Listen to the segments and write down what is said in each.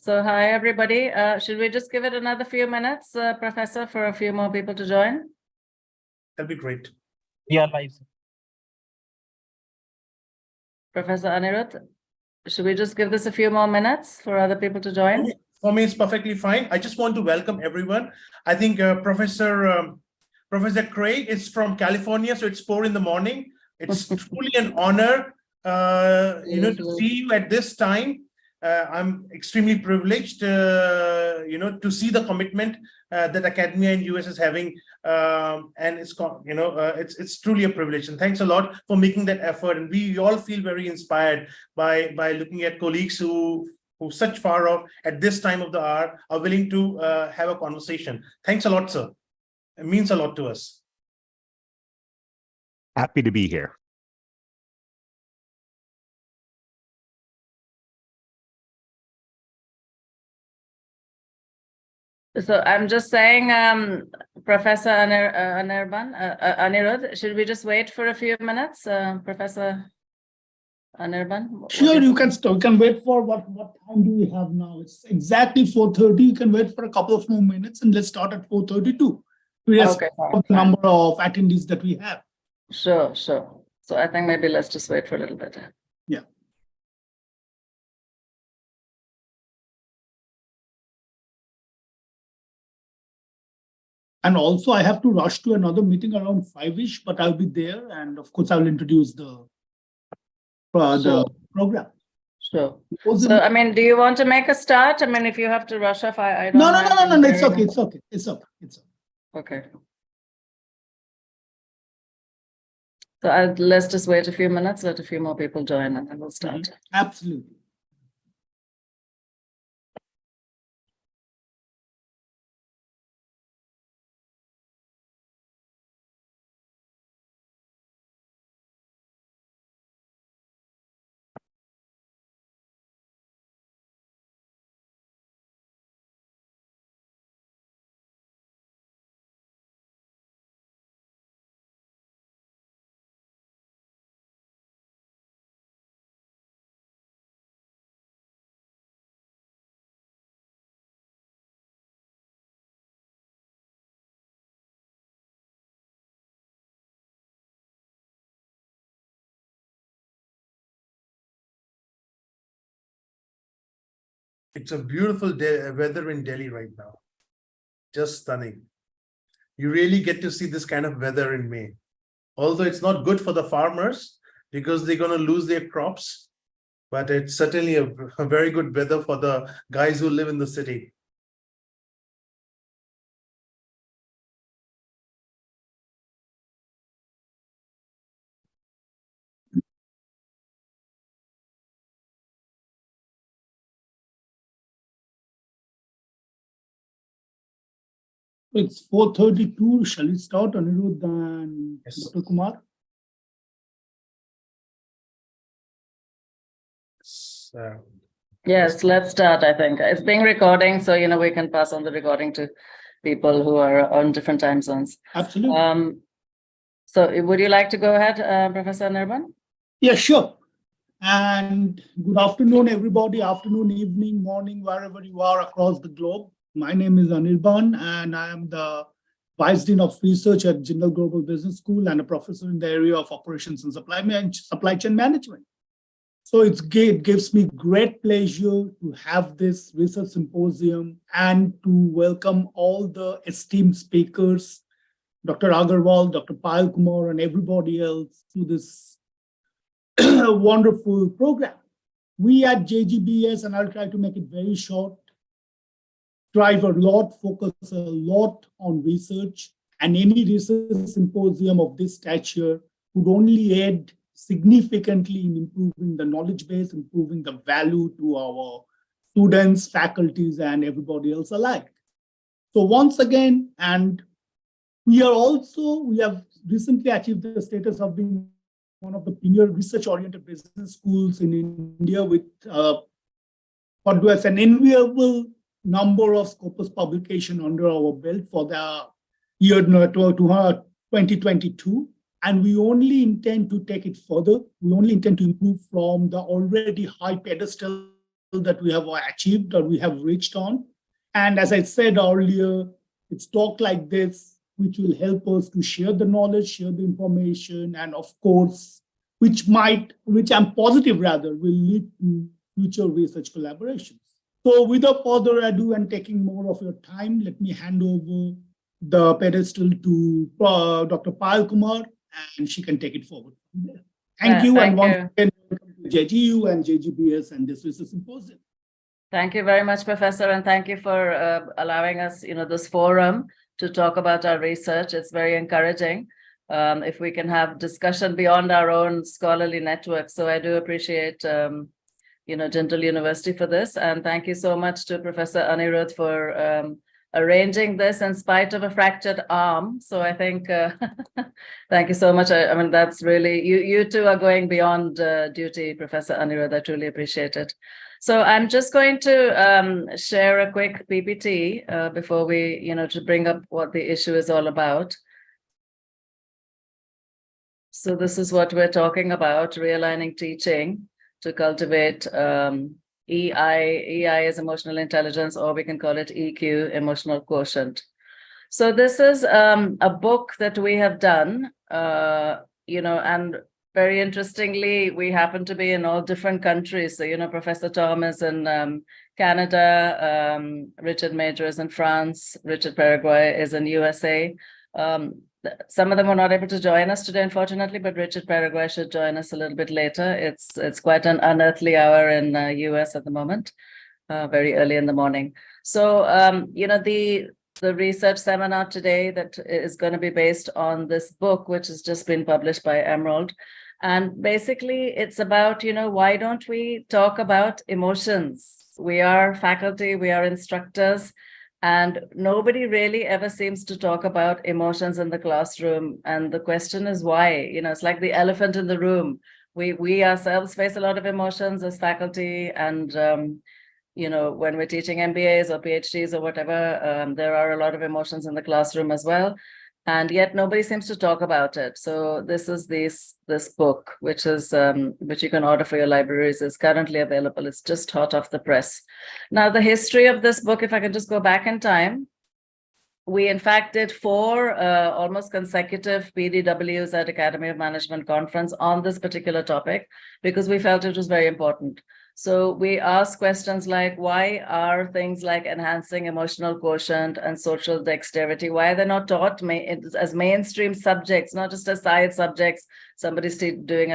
So hi, everybody. Should we just give it another few minutes, Professor, for a few more people to join? That'd be great. Yeah, live. Professor Anirudh, should we just give this a few more minutes for other people to join? For me, it's perfectly fine. I just want to welcome everyone. I think Professor Craig is from California, so it's 4 in the morning. It's truly an honor, to see you at this time. I'm extremely privileged, to see the commitment that Academia in US is having, and it's truly a privilege. And thanks a lot for making that effort. And we all feel very inspired by looking at colleagues who such far off at this time of the hour are willing to have a conversation. Thanks a lot, sir. It means a lot to us. Happy to be here. So I'm just saying, Professor Anirudh, should we just wait for a few minutes, Professor Anirban? Sure, you can wait for what time do we have now? It's exactly 4:30. You can wait for a couple of more minutes and let's start at 4:32. Okay, the number of attendees that we have. Sure. So I think maybe let's just wait for a little bit. Yeah. And also I have to rush to another meeting around 5-ish, but I'll be there. And of course, I'll introduce the program. Sure. So, I mean, do you want to make a start? I mean, if you have to rush off, I don't No. mind. It's okay. It's okay. Okay. So let's just wait a few minutes, let a few more people join, and then we'll start. Absolutely. It's a beautiful day, weather in Delhi right now. Just stunning. You really get to see this kind of weather in May. Although it's not good for the farmers because they're going to lose their crops, but it's certainly a very good weather for the guys who live in the city. It's 4:32. Shall we start, Anirudh and Yes. Dr. Kumar? Yes, let's start, I think. It's being recording, so, we can pass on the recording to people who are on different time zones. Absolutely. So would you like to go ahead, Professor Nirban? Yeah, sure. And good afternoon, everybody. Afternoon, evening, morning, wherever you are across the globe. My name is Anirban, and I am the Vice Dean of Research at Jindal Global Business School and a professor in the area of operations and supply chain management. So it gives me great pleasure to have this research symposium and to welcome all the esteemed speakers, Dr. Agarwal, Dr. Payal Kumar, and everybody else to this wonderful program. We at JGBS, and I'll try to make it very short, focus a lot on research, and any research symposium of this stature would only aid significantly in improving the knowledge base, improving the value to our students, faculties, and everybody else alike. So once again, and we have recently achieved the status of being one of the premier research-oriented business schools in India with an enviable number of Scopus publication under our belt for the year 2022. And we only intend to take it further. We only intend to improve from the already high pedestal that we have achieved or we have reached on. And as I said earlier, it's talk like this which will help us to share the knowledge, share the information, and of course, which I'm positive rather, will lead to future research collaborations. So without further ado and taking more of your time, let me hand over the pedestal to Dr. Payal Kumar, and she can take it forward from there. Thank you, and once again, welcome to JGU and JGBS and this research symposium. Thank you very much, Professor, and thank you for allowing us, this forum to talk about our research. It's very encouraging if we can have discussion beyond our own scholarly network. So I do appreciate, Jindal University for this, and thank you so much to Professor Anirudh for arranging this in spite of a fractured arm. So I think, thank you so much. I mean, that's really, you two are going beyond duty, Professor Anirudh. I truly appreciate it. So I'm just going to share a quick PPT before we, to bring up what the issue is all about. So this is what we're talking about, realigning teaching to cultivate EI is emotional intelligence, or we can call it EQ, emotional quotient. So this is a book that we have done, and very interestingly, we happen to be in all different countries. So, Professor Tom is in Canada, Richard Major is in France, Richard Paraguay is in USA. Some of them were not able to join us today, unfortunately, but Richard Paraguay should join us a little bit later. It's quite an unearthly hour in the US at the moment, very early in the morning. So, the research seminar today that is going to be based on this book, which has just been published by Emerald. And basically, it's about, why don't we talk about emotions? We are faculty, we are instructors, and nobody really ever seems to talk about emotions in the classroom. And the question is why? It's like the elephant in the room. We ourselves face a lot of emotions as faculty, and when we're teaching MBAs or PhDs or whatever, there are a lot of emotions in the classroom as well. And yet nobody seems to talk about it. So this is this book, which you can order for your libraries, is currently available. It's just hot off the press. Now, the history of this book, if I can just go back in time, we in fact did 4 almost consecutive PDWs at Academy of Management conference on this particular topic, because we felt it was very important. So we ask questions like, why are things like enhancing emotional quotient and social dexterity, why are they not taught as mainstream subjects, not just as side subjects? Somebody's doing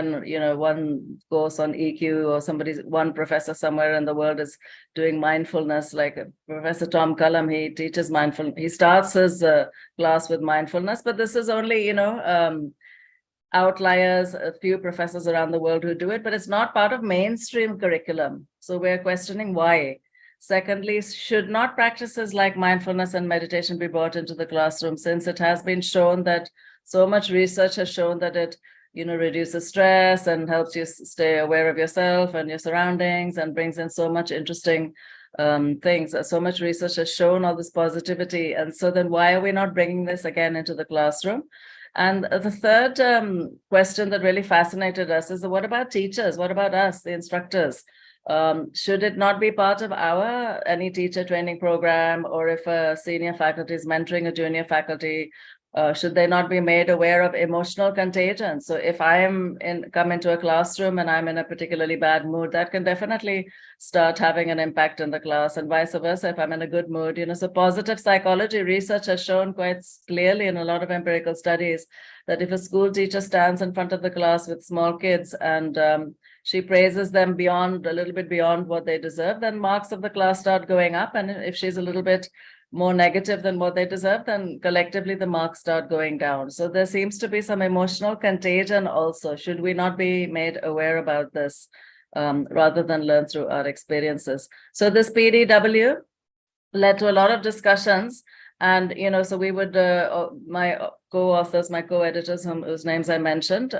one course on EQ, or one professor somewhere in the world is doing mindfulness, like Professor Tom Cullum, he teaches mindfulness. He starts his class with mindfulness, but this is only, outliers, a few professors around the world who do it, but it's not part of mainstream curriculum. So we're questioning why. Secondly, should not practices like mindfulness and meditation be brought into the classroom, since it has been shown that so much research has shown that it reduces stress and helps you stay aware of yourself and your surroundings and brings in so much interesting things. So much research has shown all this positivity. And so then why are we not bringing this again into the classroom? And the third question that really fascinated us is, what about teachers? What about us, the instructors? Should it not be part of any teacher training program, or if a senior faculty is mentoring a junior faculty, should they not be made aware of emotional contagion? So if I come into a classroom and I'm in a particularly bad mood, that can definitely start having an impact in the class, and vice versa if I'm in a good mood. So positive psychology research has shown quite clearly in a lot of empirical studies that if a school teacher stands in front of the class with small kids and she praises them a little bit beyond what they deserve, then marks of the class start going up. And if she's a little bit more negative than what they deserve, then collectively the marks start going down. So there seems to be some emotional contagion also. Should we not be made aware about this rather than learn through our experiences? So this PDW led to a lot of discussions. And, so we would, my co-authors, my co-editors, whose names I mentioned,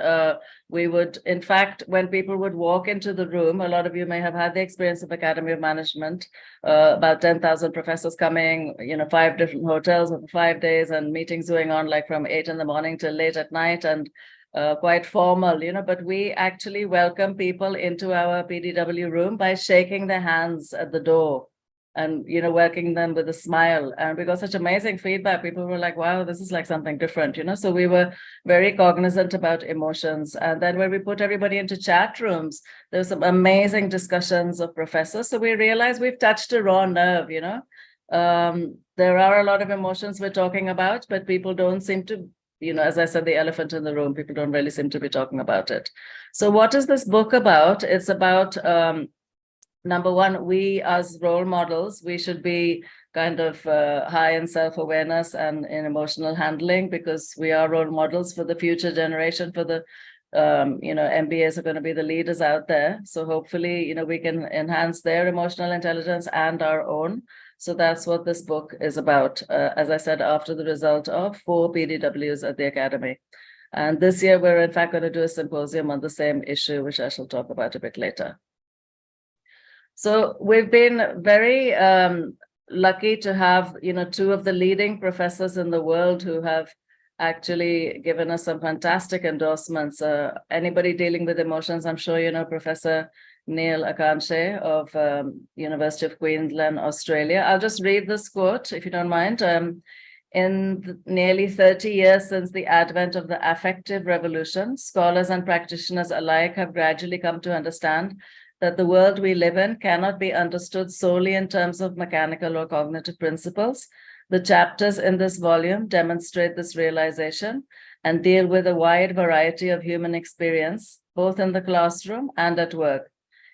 we would, in fact, when people would walk into the room, a lot of you may have had the experience of Academy of Management, about 10,000 professors coming, 5 different hotels over 5 days, and meetings going on like from 8 in the morning till late at night. And quite formal, but we actually welcome people into our PDW room by shaking their hands at the door and, welcoming them with a smile. And we got such amazing feedback. People were like, wow, this is like something different, So we were very cognizant about emotions. And then when we put everybody into chat rooms, there were some amazing discussions of professors. So we realized we've touched a raw nerve, there are a lot of emotions we're talking about, but people don't seem to, as I said, the elephant in the room, people don't really seem to be talking about it. So what is this book about? It's about, number one, we as role models, we should be kind of high in self-awareness and in emotional handling, because we are role models for the future generation, for the MBAs are going to be the leaders out there. So hopefully, we can enhance their emotional intelligence and our own. So that's what this book is about, as I said, after the result of 4 PDWs at the Academy. And this year, we're in fact going to do a symposium on the same issue, which I shall talk about a bit later. So we've been very lucky to have, 2 of the leading professors in the world who have actually given us some fantastic endorsements. Anybody dealing with emotions, I'm sure you know Professor Neil Akanshe of University of Queensland, Australia. I'll just read this quote, if you don't mind. In nearly 30 years since the advent of the affective revolution, scholars and practitioners alike have gradually come to understand that the world we live in cannot be understood solely in terms of mechanical or cognitive principles. The chapters in this volume demonstrate this realization and deal with a wide variety of human experience, both in the classroom and at work.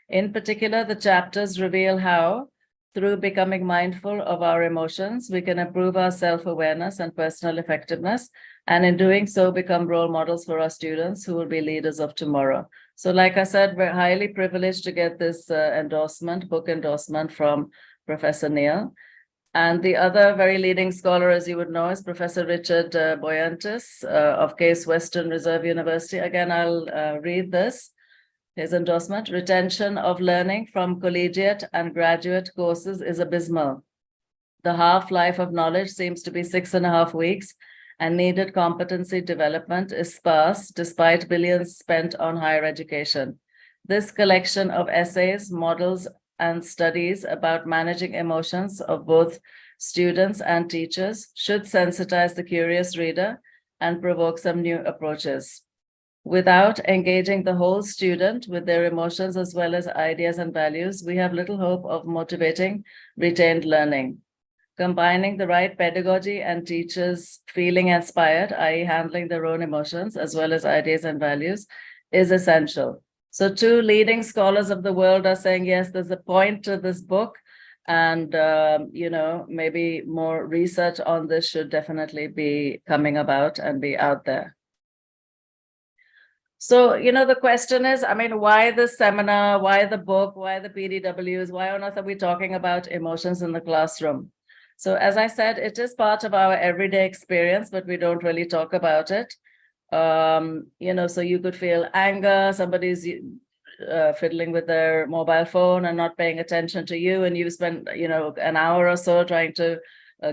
In particular, the chapters reveal how, through becoming mindful of our emotions, we can improve our self-awareness and personal effectiveness, and in doing so, become role models for our students who will be leaders of tomorrow. So like I said, we're highly privileged to get this book endorsement from Professor Neil. And the other very leading scholar, as you would know, is Professor Richard Boyantis of Case Western Reserve University. Again, I'll read this. His endorsement: retention of learning from collegiate and graduate courses is abysmal. The half-life of knowledge seems to be 6.5 weeks, and needed competency development is sparse despite billions spent on higher education. This collection of essays, models, and studies about managing emotions of both students and teachers should sensitize the curious reader and provoke some new approaches. Without engaging the whole student with their emotions as well as ideas and values, we have little hope of motivating retained learning. Combining the right pedagogy and teachers feeling inspired, i.e. handling their own emotions as well as ideas and values, is essential. So 2 leading scholars of the world are saying, yes, there's a point to this book, and, maybe more research on this should definitely be coming about and be out there. So, the question is, why this seminar, why the book, why the PDWs, why on earth are we talking about emotions in the classroom? So as I said, it is part of our everyday experience, but we don't really talk about it. So you could feel anger, somebody's fiddling with their mobile phone and not paying attention to you, and you spend, an hour or so trying to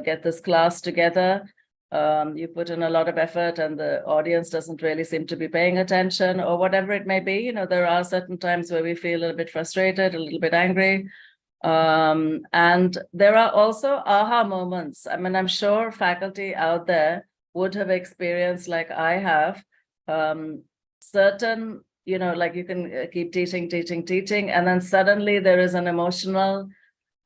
get this class together. You put in a lot of effort and the audience doesn't really seem to be paying attention, or whatever it may be. There are certain times where we feel a little bit frustrated, a little bit angry. And there are also aha moments. I'm sure faculty out there would have experienced, like I have, certain, like you can keep teaching, and then suddenly there is an emotional,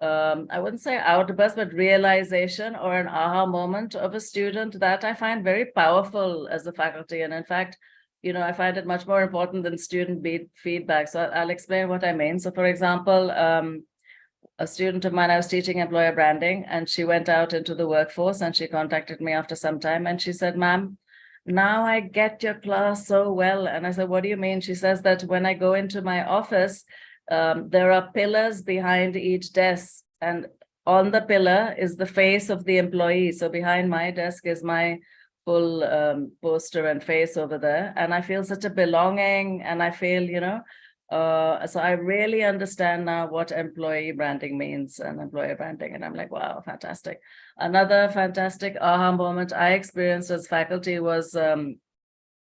I wouldn't say outburst, but realization or an aha moment of a student that I find very powerful as a faculty. And in fact, I find it much more important than student feedback. So I'll explain what I mean. So for example, a student of mine, I was teaching employer branding, and she went out into the workforce and she contacted me after some time and she said, ma'am, now I get your class so well. And I said, what do you mean? She says that when I go into my office, there are pillars behind each desk, and on the pillar is the face of the employee. So behind my desk is my full poster and face over there. And I feel such a belonging, and I feel, so I really understand now what employee branding means and employer branding. And I'm like, wow, fantastic. Another fantastic aha moment I experienced as faculty was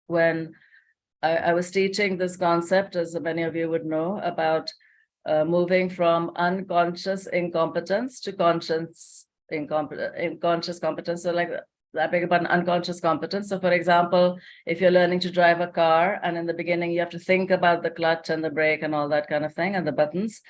when I was teaching this concept, as many of you would know, about moving from unconscious incompetence to conscious competence. So like, I beg your pardon, unconscious competence. So for example, if you're learning to drive a car and in the beginning you have to think about the clutch and the brake and all that kind of thing and the buttons.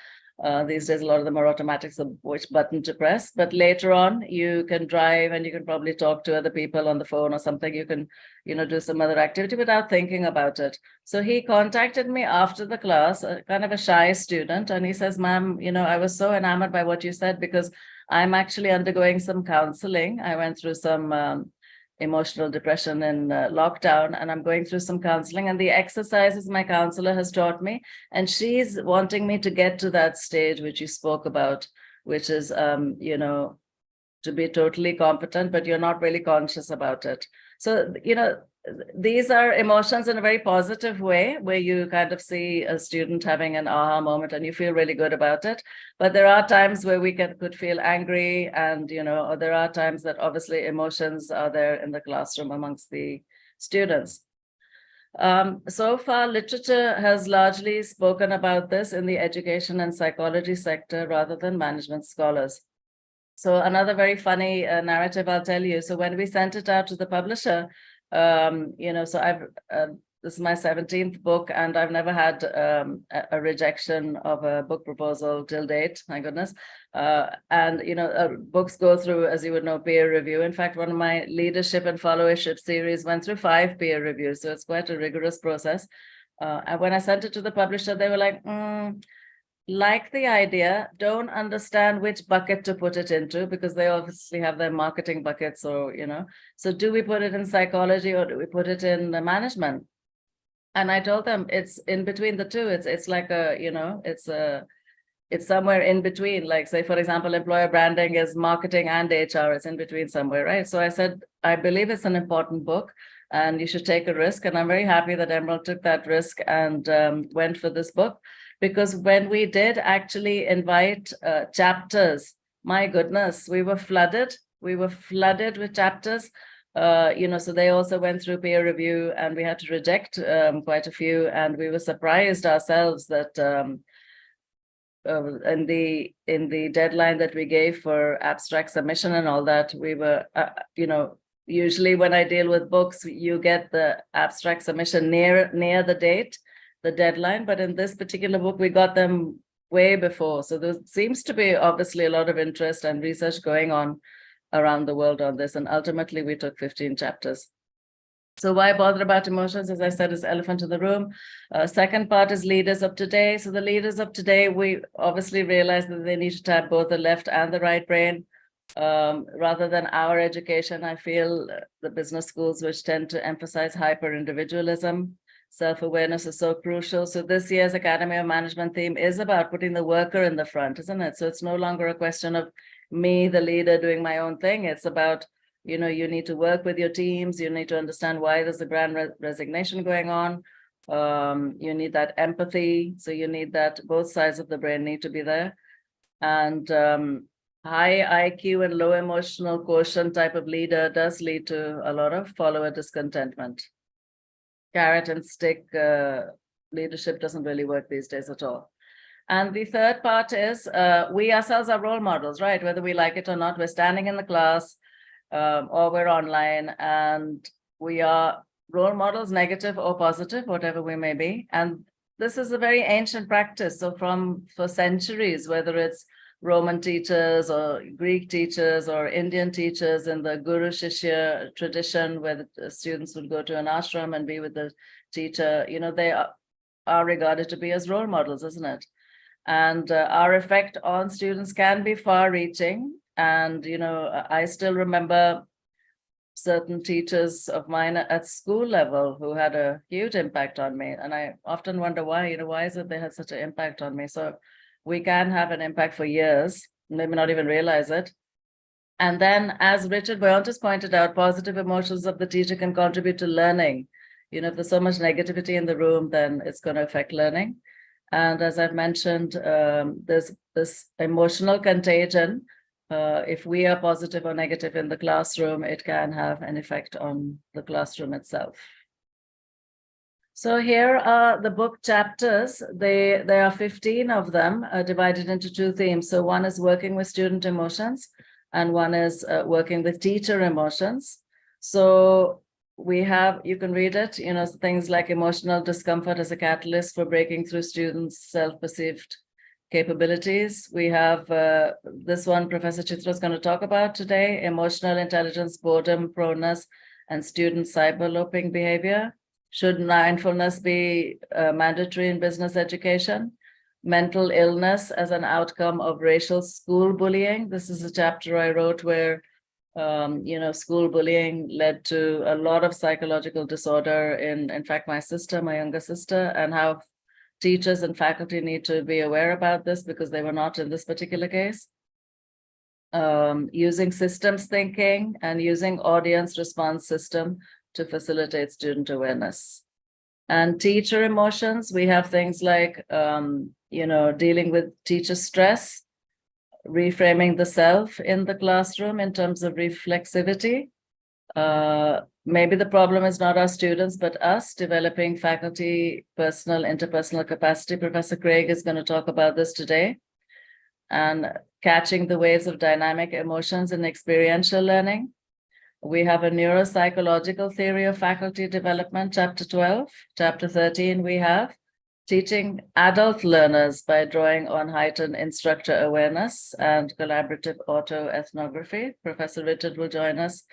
These days, a lot of them are automatics of which button to press, but later on you can drive and you can probably talk to other people on the phone or something. You can, do some other activity without thinking about it. So he contacted me after the class, kind of a shy student, and he says, ma'am, I was so enamored by what you said because I'm actually undergoing some counseling. I went through some emotional depression in lockdown, and I'm going through some counseling, and the exercises my counselor has taught me, and she's wanting me to get to that stage which you spoke about, which is, to be totally competent, but you're not really conscious about it. So, these are emotions in a very positive way, where you kind of see a student having an aha moment and you feel really good about it. But there are times where we could feel angry, and, or there are times that obviously emotions are there in the classroom amongst the students. So far, literature has largely spoken about this in the education and psychology sector rather than management scholars. So another very funny narrative I'll tell you. So when we sent it out to the publisher, so this is my 17th book, and I've never had a rejection of a book proposal till date, thank goodness. Books go through, as you would know, peer review. In fact, one of my leadership and followership series went through 5 peer reviews, so it's quite a rigorous process. And when I sent it to the publisher, they were like the idea, don't understand which bucket to put it into, because they obviously have their marketing buckets, or so do we put it in psychology or do we put it in the management? And I told them it's in between the two. It's like it's somewhere in between. Like, say, for example, employer branding is marketing and HR. It's in between somewhere, right? So I said, I believe it's an important book and you should take a risk. And I'm very happy that Emerald took that risk and went for this book. Because when we did actually invite chapters, my goodness, we were flooded. We were flooded with chapters. So they also went through peer review, and we had to reject quite a few. And we were surprised ourselves that in the deadline that we gave for abstract submission and all that, we were, usually when I deal with books, you get the abstract submission near the date, the deadline, but in this particular book, we got them way before. So there seems to be obviously a lot of interest and research going on around the world on this. And ultimately, we took 15 chapters. So why bother about emotions? As I said, is elephant in the room. Second part is leaders of today. So the leaders of today, we obviously realize that they need to tap both the left and the right brain. Rather than our education, I feel the business schools, which tend to emphasize hyper-individualism, self-awareness is so crucial. So this year's Academy of Management theme is about putting the worker in the front, isn't it? So it's no longer a question of me, the leader, doing my own thing. It's about, you need to work with your teams. You need to understand why there's a grand resignation going on. You need that empathy. So you need that, both sides of the brain need to be there. And high IQ and low emotional quotient type of leader does lead to a lot of follower discontentment. Carrot and stick leadership doesn't really work these days at all. And the third part is we ourselves are role models, right? Whether we like it or not, we're standing in the class or we're online, and we are role models, negative or positive, whatever we may be. And this is a very ancient practice. So for centuries, whether it's Roman teachers or Greek teachers or Indian teachers in the Guru Shishya tradition, where the students would go to an ashram and be with the teacher, they are regarded to be as role models, isn't it? And our effect on students can be far-reaching. And, I still remember certain teachers of mine at school level who had a huge impact on me. And I often wonder why, why is it they had such an impact on me? So we can have an impact for years, maybe not even realize it. And then, as Richard Boyantes pointed out, positive emotions of the teacher can contribute to learning. If there's so much negativity in the room, then it's going to affect learning. And as I've mentioned, there's this emotional contagion. If we are positive or negative in the classroom, it can have an effect on the classroom itself. So here are the book chapters. There are 15 of them divided into two themes. So one is working with student emotions and one is working with teacher emotions. So you can read it, things like emotional discomfort as a catalyst for breaking through students' self-perceived capabilities. We have this one Professor Chitra is going to talk about today, emotional intelligence, boredom, proneness, and student cyberloping behavior. Should mindfulness be mandatory in business education? Mental illness as an outcome of racial school bullying. This is a chapter I wrote where, school bullying led to a lot of psychological disorder in fact, my younger sister, and how teachers and faculty need to be aware about this because they were not in this particular case. Using systems thinking and using audience response system to facilitate student awareness. And teacher emotions, we have things like, dealing with teacher stress, reframing the self in the classroom in terms of reflexivity. Maybe the problem is not our students, but us developing faculty, interpersonal capacity. Professor Craig is going to talk about this today. And catching the waves of dynamic emotions in experiential learning. We have a neuropsychological theory of faculty development, chapter 12. Chapter 13, we have teaching adult learners by drawing on heightened instructor awareness and collaborative autoethnography. Professor Richard will join us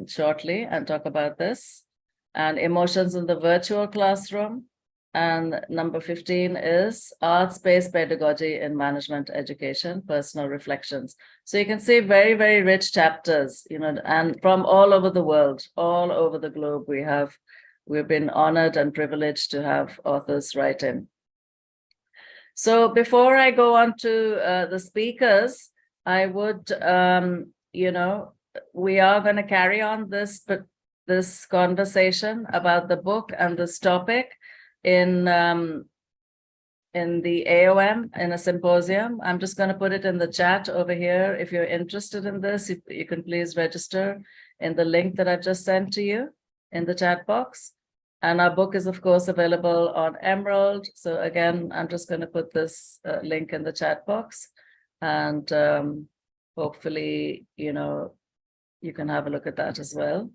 shortly and talk about this. And emotions in the virtual classroom. And number 15 is arts-based pedagogy in management education, personal reflections. So you can see very, very rich chapters, and from all over the world, all over the globe, we've been honored and privileged to have authors write in. So before I go on to the speakers, I would, we are going to carry on this conversation about the book and this topic in the AOM in a symposium. I'm just going to put it in the chat over here. If you're interested in this, you can please register in the link that I've just sent to you in the chat box. And our book is, of course, available on Emerald. So again, I'm just going to put this link in the chat box. And hopefully, you can have a look at that as well.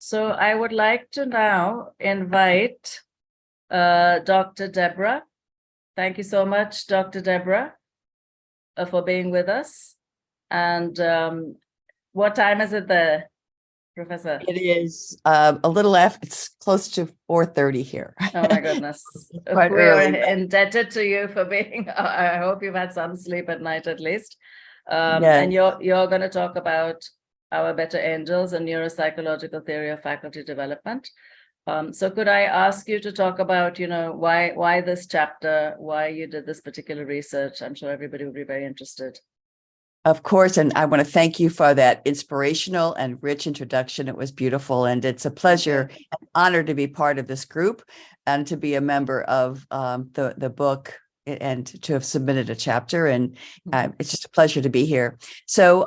So I would like to now invite Dr. Deborah. Thank you so much, Dr. Deborah, for being with us. And what time is it there, Professor? It is a little after, it's close to 4:30 here. Oh my goodness. Quite we early. are indebted to you for being, I hope you've had some sleep at night at least. Yes. And you're going to talk about Our Better Angels, a neuropsychological theory of faculty development. So could I ask you to talk about, why this chapter, why you did this particular research? I'm sure everybody will be very interested. Of course, and I want to thank you for that inspirational and rich introduction. It was beautiful, and it's a pleasure and honor to be part of this group and to be a member of the book and to have submitted a chapter. And it's just a pleasure to be here. So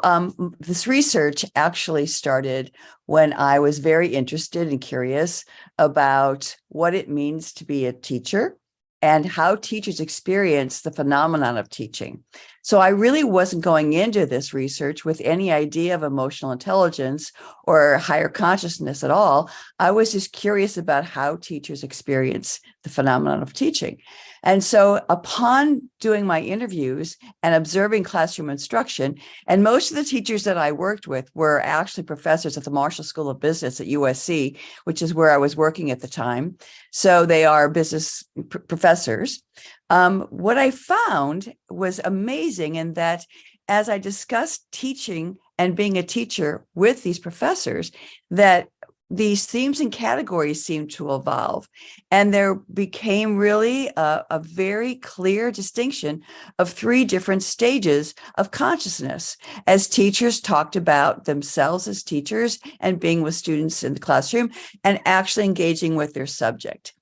this research actually started when I was very interested and curious about what it means to be a teacher and how teachers experience the phenomenon of teaching. So I really wasn't going into this research with any idea of emotional intelligence or higher consciousness at all. I was just curious about how teachers experience the phenomenon of teaching. And so upon doing my interviews and observing classroom instruction, and most of the teachers that I worked with were actually professors at the Marshall School of Business at USC, which is where I was working at the time. So they are business professors. What I found was amazing in that as I discussed teaching and being a teacher with these professors, that these themes and categories seemed to evolve. And there became really a very clear distinction of three different stages of consciousness as teachers talked about themselves as teachers and being with students in the classroom and actually engaging with their subject.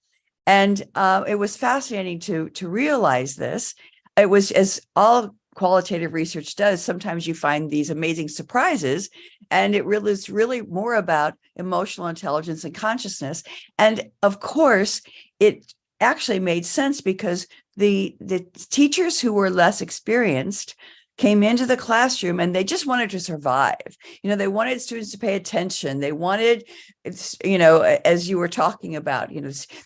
And it was fascinating to realize this. It was, as all qualitative research does, sometimes you find these amazing surprises, and it really is really more about emotional intelligence and consciousness. And of course, it actually made sense because the teachers who were less experienced came into the classroom and they just wanted to survive. They wanted students to pay attention. They wanted, as you were talking about,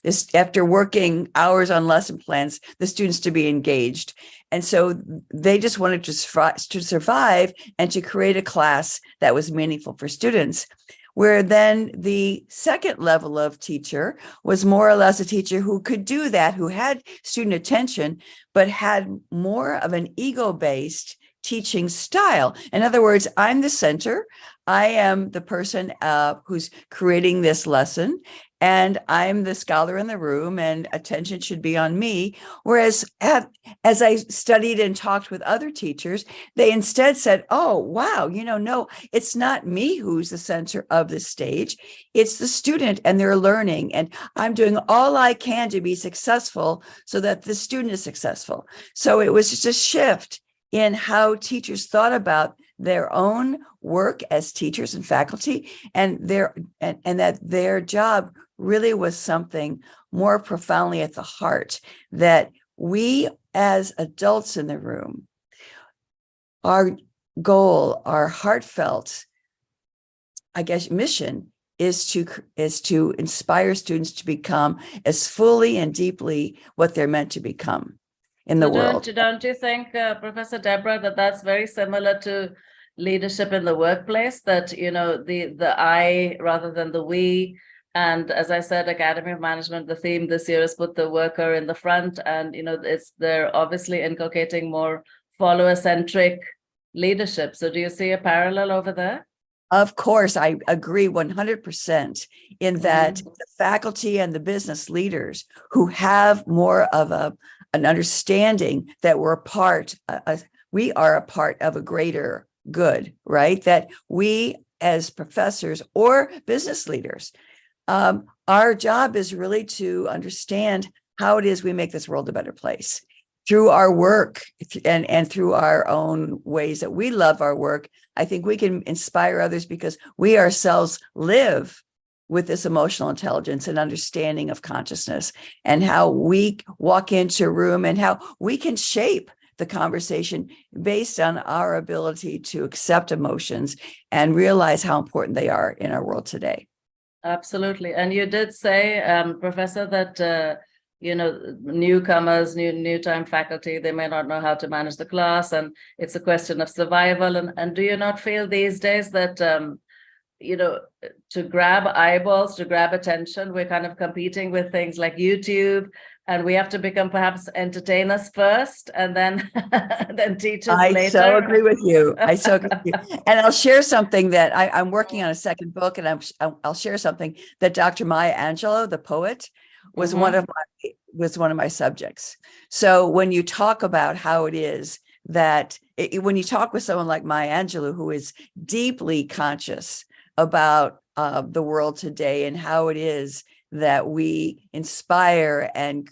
this after working hours on lesson plans, the students to be engaged. And so they just wanted to survive and to create a class that was meaningful for students. Where then the second level of teacher was more or less a teacher who could do that, who had student attention, but had more of an ego-based teaching style. In other words, I'm the center. I am the person who's creating this lesson, and I'm the scholar in the room, and attention should be on me. Whereas as I studied and talked with other teachers, they instead said, oh, wow, no, it's not me who's the center of the stage. It's the student and their learning. And I'm doing all I can to be successful so that the student is successful. So it was just a shift in how teachers thought about their own work as teachers and faculty, and that their job really was something more profoundly at the heart, that we as adults in the room, our goal, our heartfelt, I guess, mission is to inspire students to become as fully and deeply what they're meant to become in the world. Don't you think, Professor Deborah, that that's very similar to leadership in the workplace, that, the I rather than the we? And as I said, Academy of Management, the theme this year is put the worker in the front. And, they're obviously inculcating more follower-centric leadership. So do you see a parallel over there? Of course, I agree 100% in that the faculty and the business leaders who have more of an understanding that we are a part of a greater good, right? That we as professors or business leaders, our job is really to understand how it is we make this world a better place through our work and through our own ways that we love our work. I think we can inspire others because we ourselves live with this emotional intelligence and understanding of consciousness, and how we walk into a room and how we can shape the conversation based on our ability to accept emotions and realize how important they are in our world today. Absolutely. And you did say, Professor, that newcomers, new time faculty, they may not know how to manage the class, and it's a question of survival. And do you not feel these days that to grab eyeballs, to grab attention, we're kind of competing with things like YouTube, and we have to become perhaps entertainers first and then then teachers later? I so agree with you. And I'll share something that I'm working on a second book, and I'll share something that Dr. Maya Angelou, the poet, was one of my subjects. So when you talk about how it is that when you talk with someone like Maya Angelou, who is deeply conscious about the world today and how it is that we inspire and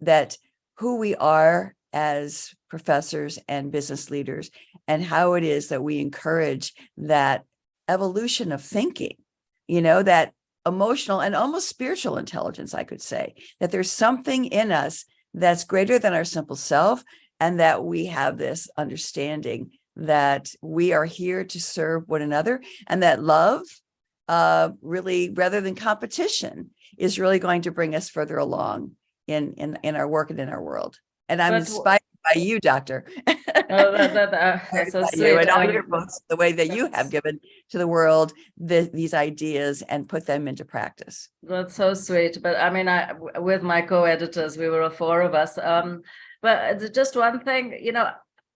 that who we are as professors and business leaders, and how it is that we encourage that evolution of thinking, that emotional and almost spiritual intelligence, I could say, that there's something in us that's greater than our simple self, and that we have this understanding that we are here to serve one another, and that love, really, rather than competition, is really going to bring us further along in our work and in our world. And I'm inspired by you, Doctor. That's so sweet. And all your books, the way that you have given to the world these ideas and put them into practice. That's so sweet. But I mean, with my co-editors, we were 4 of us. But just one thing,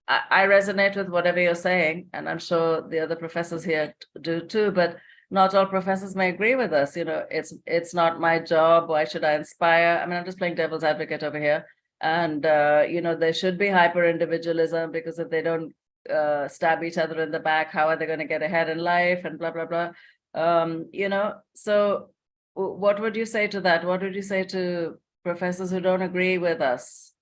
I resonate with whatever you're saying, and I'm sure the other professors here do too, but not all professors may agree with us. It's not my job. Why should I inspire? I mean, I'm just playing devil's advocate over here. And, there should be hyper individualism, because if they don't stab each other in the back, how are they going to get ahead in life, and blah, blah, blah. So what would you say to that? What would you say to professors who don't agree with us?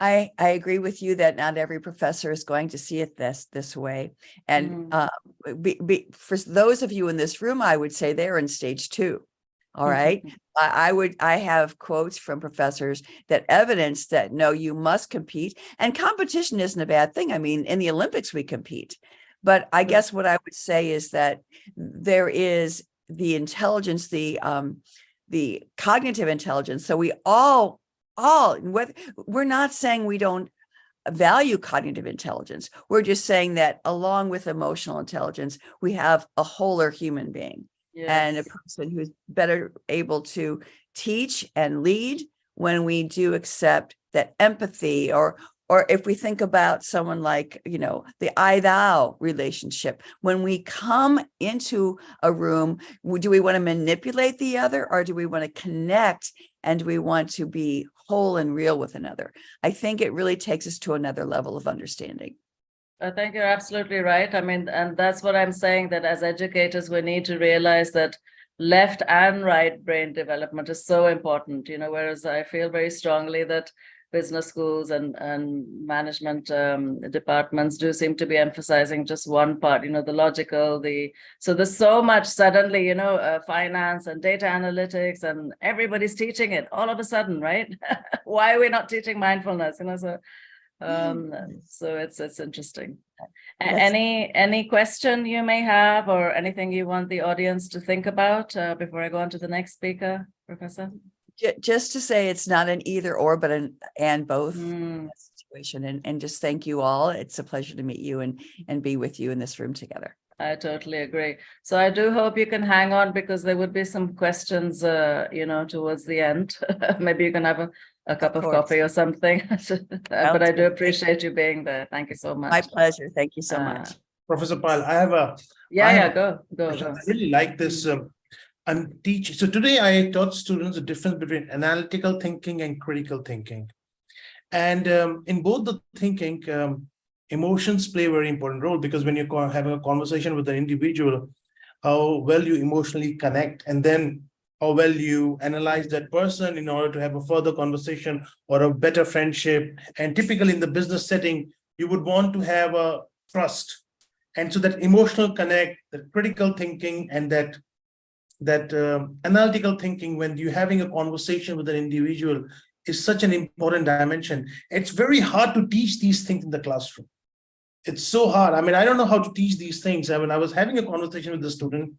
I agree with you that not every professor is going to see it this way. And for those of you in this room, I would say they're in stage 2. All right. I have quotes from professors that evidence that no, you must compete, and competition isn't a bad thing. I mean, in the Olympics, we compete. But I guess what I would say is that there is the intelligence, the cognitive intelligence. So we all, we're not saying we don't value cognitive intelligence. We're just saying that along with emotional intelligence, we have a wholer human being. Yes. And a person who's better able to teach and lead when we do accept that empathy, or if we think about someone like, the I-thou relationship, when we come into a room, do we want to manipulate the other, or do we want to connect, and do we want to be whole and real with another? I think it really takes us to another level of understanding. I think you're absolutely right. I mean, and that's what I'm saying, that as educators, we need to realize that left and right brain development is so important, whereas I feel very strongly that business schools and management departments do seem to be emphasizing just one part, the logical, so there's so much suddenly, finance and data analytics, and everybody's teaching it all of a sudden, right? Why are we not teaching mindfulness? So it's interesting. Any question you may have, or anything you want the audience to think about before I go on to the next speaker, Professor? Just to say, it's not an either or, but an and both situation. And just thank you all. It's a pleasure to meet you and be with you in this room together. I totally agree. So I do hope you can hang on, because there would be some questions, towards the end. Maybe you can have a cup of coffee or something. But I do appreciate you being there. Thank you so much. My pleasure. Thank you so much. Professor Pal, I have a Go. I really like this. I'm teaching. So today I taught students the difference between analytical thinking and critical thinking. And in both the thinking, emotions play a very important role, because when you're having a conversation with an individual, how well you emotionally connect, and then how well you analyze that person in order to have a further conversation or a better friendship. And typically in the business setting, you would want to have a trust. And so that emotional connect, that critical thinking, and that analytical thinking, when you're having a conversation with an individual, is such an important dimension. It's very hard to teach these things in the classroom. It's so hard. I mean, I don't know how to teach these things. I mean, I was having a conversation with the student,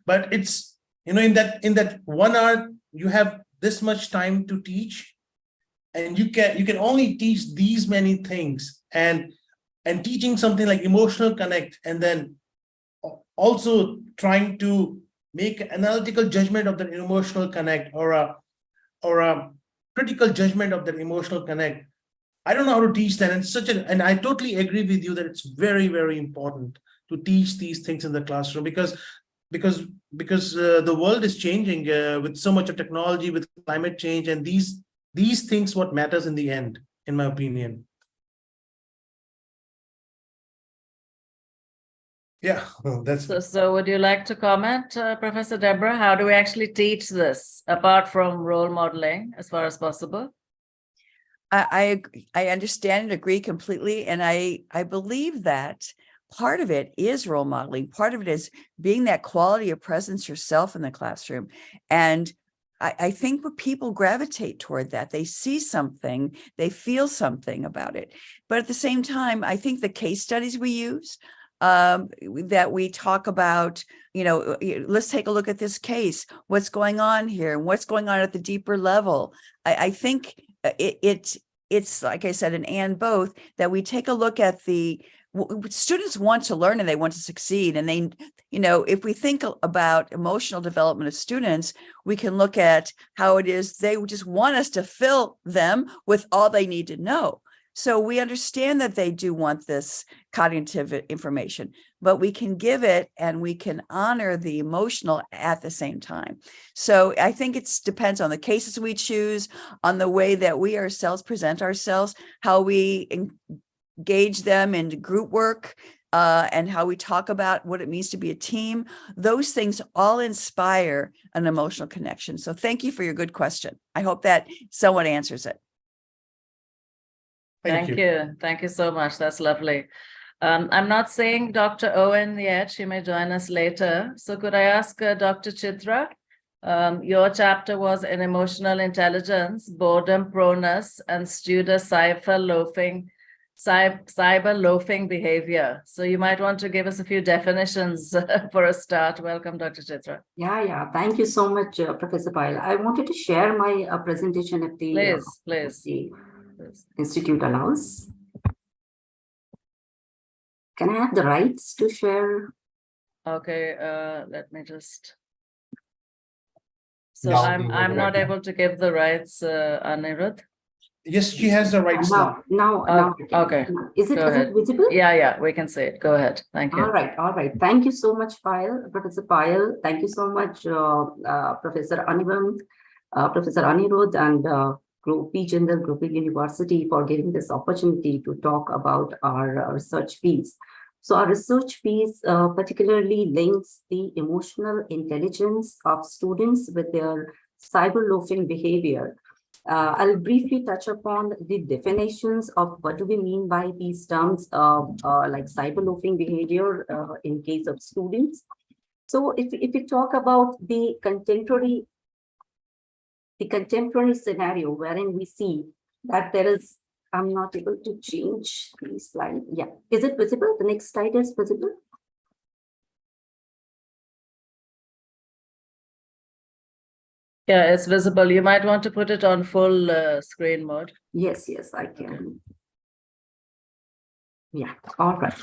but it's, in that 1 hour, you have this much time to teach, and you can only teach these many things, and teaching something like emotional connect, and then also trying to make an analytical judgment of that emotional connect, or a critical judgment of that emotional connect. I don't know how to teach that. And I totally agree with you that it's very, very important to teach these things in the classroom, because the world is changing with so much of technology, with climate change, and these things what matters in the end, in my opinion. Yeah, that's so would you like to comment, Professor Deborah? How do we actually teach this, apart from role modeling, as far as possible? I understand and agree completely. And I believe that part of it is role modeling. Part of it is being that quality of presence yourself in the classroom. And I think people gravitate toward that. They see something, they feel something about it. But at the same time, I think the case studies we use, that we talk about, let's take a look at this case, what's going on here, and what's going on at the deeper level. I think it's like I said, an and both, that we take a look at students want to learn and they want to succeed. And they, if we think about emotional development of students, we can look at how it is they just want us to fill them with all they need to know. So we understand that they do want this cognitive information, but we can give it and we can honor the emotional at the same time. So I think it depends on the cases we choose, on the way that we ourselves present ourselves, how we engage them in group work, and how we talk about what it means to be a team. Those things all inspire an emotional connection. So thank you for your good question. I hope that someone answers it. Thank you. Thank you so much. That's lovely. I'm not seeing Dr. Owen yet. She may join us later. So could I ask Dr. Chitra? Your chapter was in emotional intelligence, boredom proneness, and student cyber loafing behavior. So you might want to give us a few definitions for a start. Welcome, Dr. Chitra. Yeah. Thank you so much, Professor Pyle. I wanted to share my presentation if the, Please. the Institute allows. Can I have the rights to share? Okay, let me just. So Yes, I'm not able to give the rights, Anirudh. Yes, she has the rights now. Now. Okay. Is it Go ahead. visible? Yeah, we can see it. Go ahead. Thank you. All right. Thank you so much, Professor Pyle. Thank you so much, Professor Anibam, Professor Anirudh, and Group P. Jindal, Group University for giving this opportunity to talk about our research piece. So our research piece particularly links the emotional intelligence of students with their cyber loafing behavior. I'll briefly touch upon the definitions of what do we mean by these terms like cyber loafing behavior in case of students. So if we talk about the contemporary scenario wherein we see that there is, I'm not able to change the slide. Yeah, is it visible? The next slide is visible. Yeah, it's visible. You might want to put it on full screen mode. Yes, I can. Okay. Yeah, all right.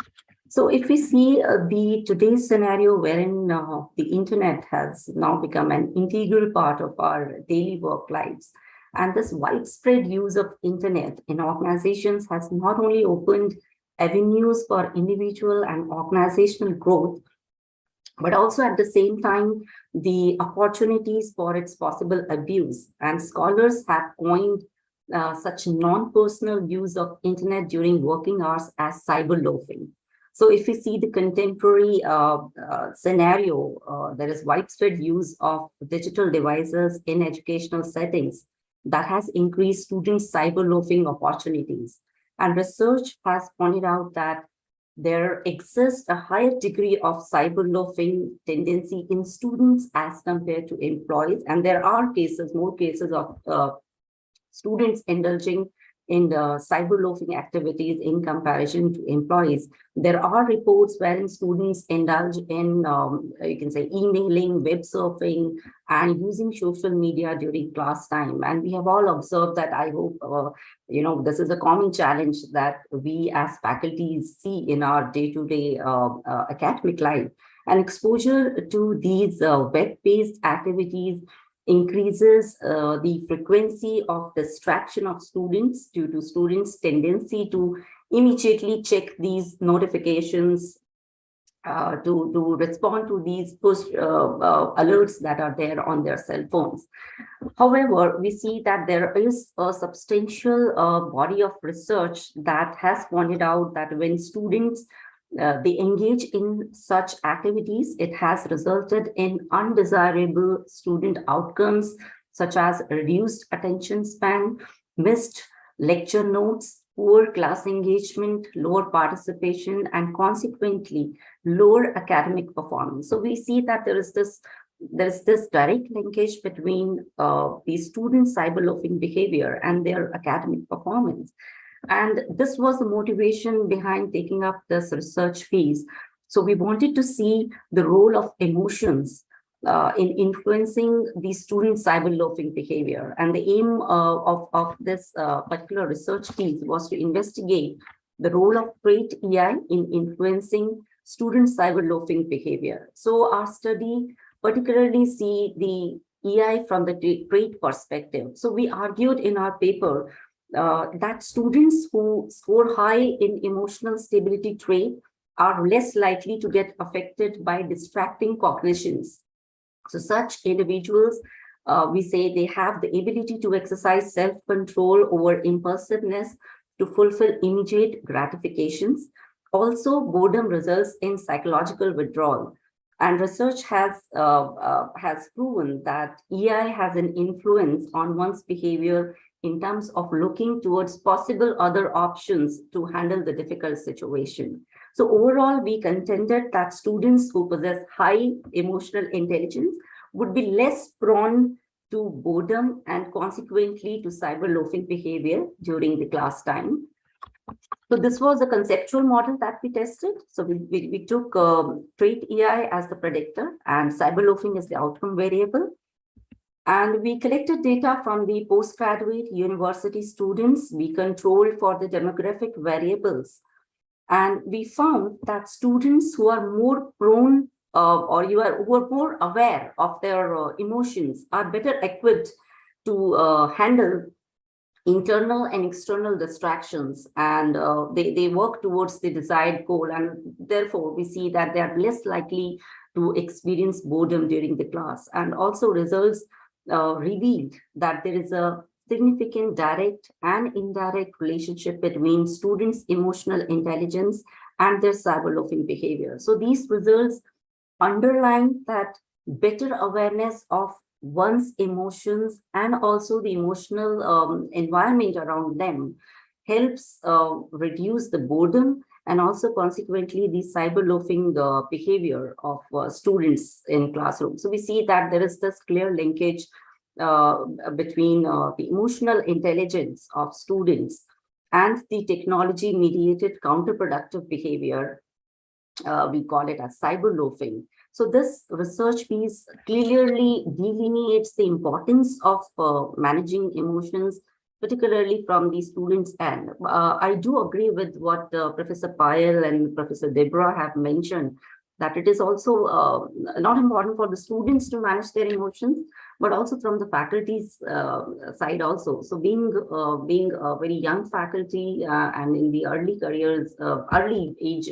So if we see the today's scenario wherein the internet has now become an integral part of our daily work lives, and this widespread use of internet in organizations has not only opened avenues for individual and organizational growth, but also at the same time, the opportunities for its possible abuse. And scholars have coined such non-personal use of internet during working hours as cyber loafing. So if we see the contemporary scenario, there is widespread use of digital devices in educational settings that has increased students' cyber loafing opportunities. And research has pointed out that there exists a higher degree of cyber loafing tendency in students as compared to employees. And there are more cases of students indulging in the cyber loafing activities in comparison to employees. There are reports wherein students indulge in, you can say, emailing, web surfing, and using social media during class time. And we have all observed that. I hope, this is a common challenge that we as faculties see in our day-to-day academic life. And exposure to these web-based activities increases the frequency of distraction of students due to students' tendency to immediately check these notifications to respond to these push alerts that are there on their cell phones. However, we see that there is a substantial body of research that has pointed out that when students they engage in such activities, it has resulted in undesirable student outcomes such as reduced attention span, missed lecture notes, poor class engagement, lower participation, and consequently lower academic performance. So we see that there is this direct linkage between the students' cyber loafing behavior and their academic performance. And this was the motivation behind taking up this research piece. So we wanted to see the role of emotions in influencing the students' cyber loafing behavior. And the aim of this particular research piece was to investigate the role of trait EI in influencing students' cyber loafing behavior. So our study particularly see the EI from the trait perspective. So we argued in our paper that students who score high in emotional stability trait are less likely to get affected by distracting cognitions. So such individuals, we say they have the ability to exercise self-control over impulsiveness to fulfill immediate gratifications. Also, boredom results in psychological withdrawal. And research has proven that EI has an influence on one's behavior in terms of looking towards possible other options to handle the difficult situation. So overall, we contended that students who possess high emotional intelligence would be less prone to boredom and consequently to cyber-loafing behavior during the class time. So this was a conceptual model that we tested. So we took trait EI as the predictor and cyber-loafing as the outcome variable. And we collected data from the postgraduate university students. We controlled for the demographic variables. And we found that students who are more prone who are more aware of their emotions are better equipped to handle internal and external distractions, and they work towards the desired goal. And therefore, we see that they are less likely to experience boredom during the class. And also results revealed that there is a significant direct and indirect relationship between students' emotional intelligence and their cyber-loafing behavior. So these results underline that better awareness of one's emotions and also the emotional environment around them helps reduce the boredom and also consequently the cyber-loafing behavior of students in classrooms. So we see that there is this clear linkage between the emotional intelligence of students and the technology-mediated counterproductive behavior. We call it as cyber-loafing. So this research piece clearly delineates the importance of managing emotions, particularly from the students' end. I do agree with what Professor Payal and Professor Deborah have mentioned, that it is also not important for the students to manage their emotions, but also from the faculty's side also. So being a very young faculty and in the early careers, early age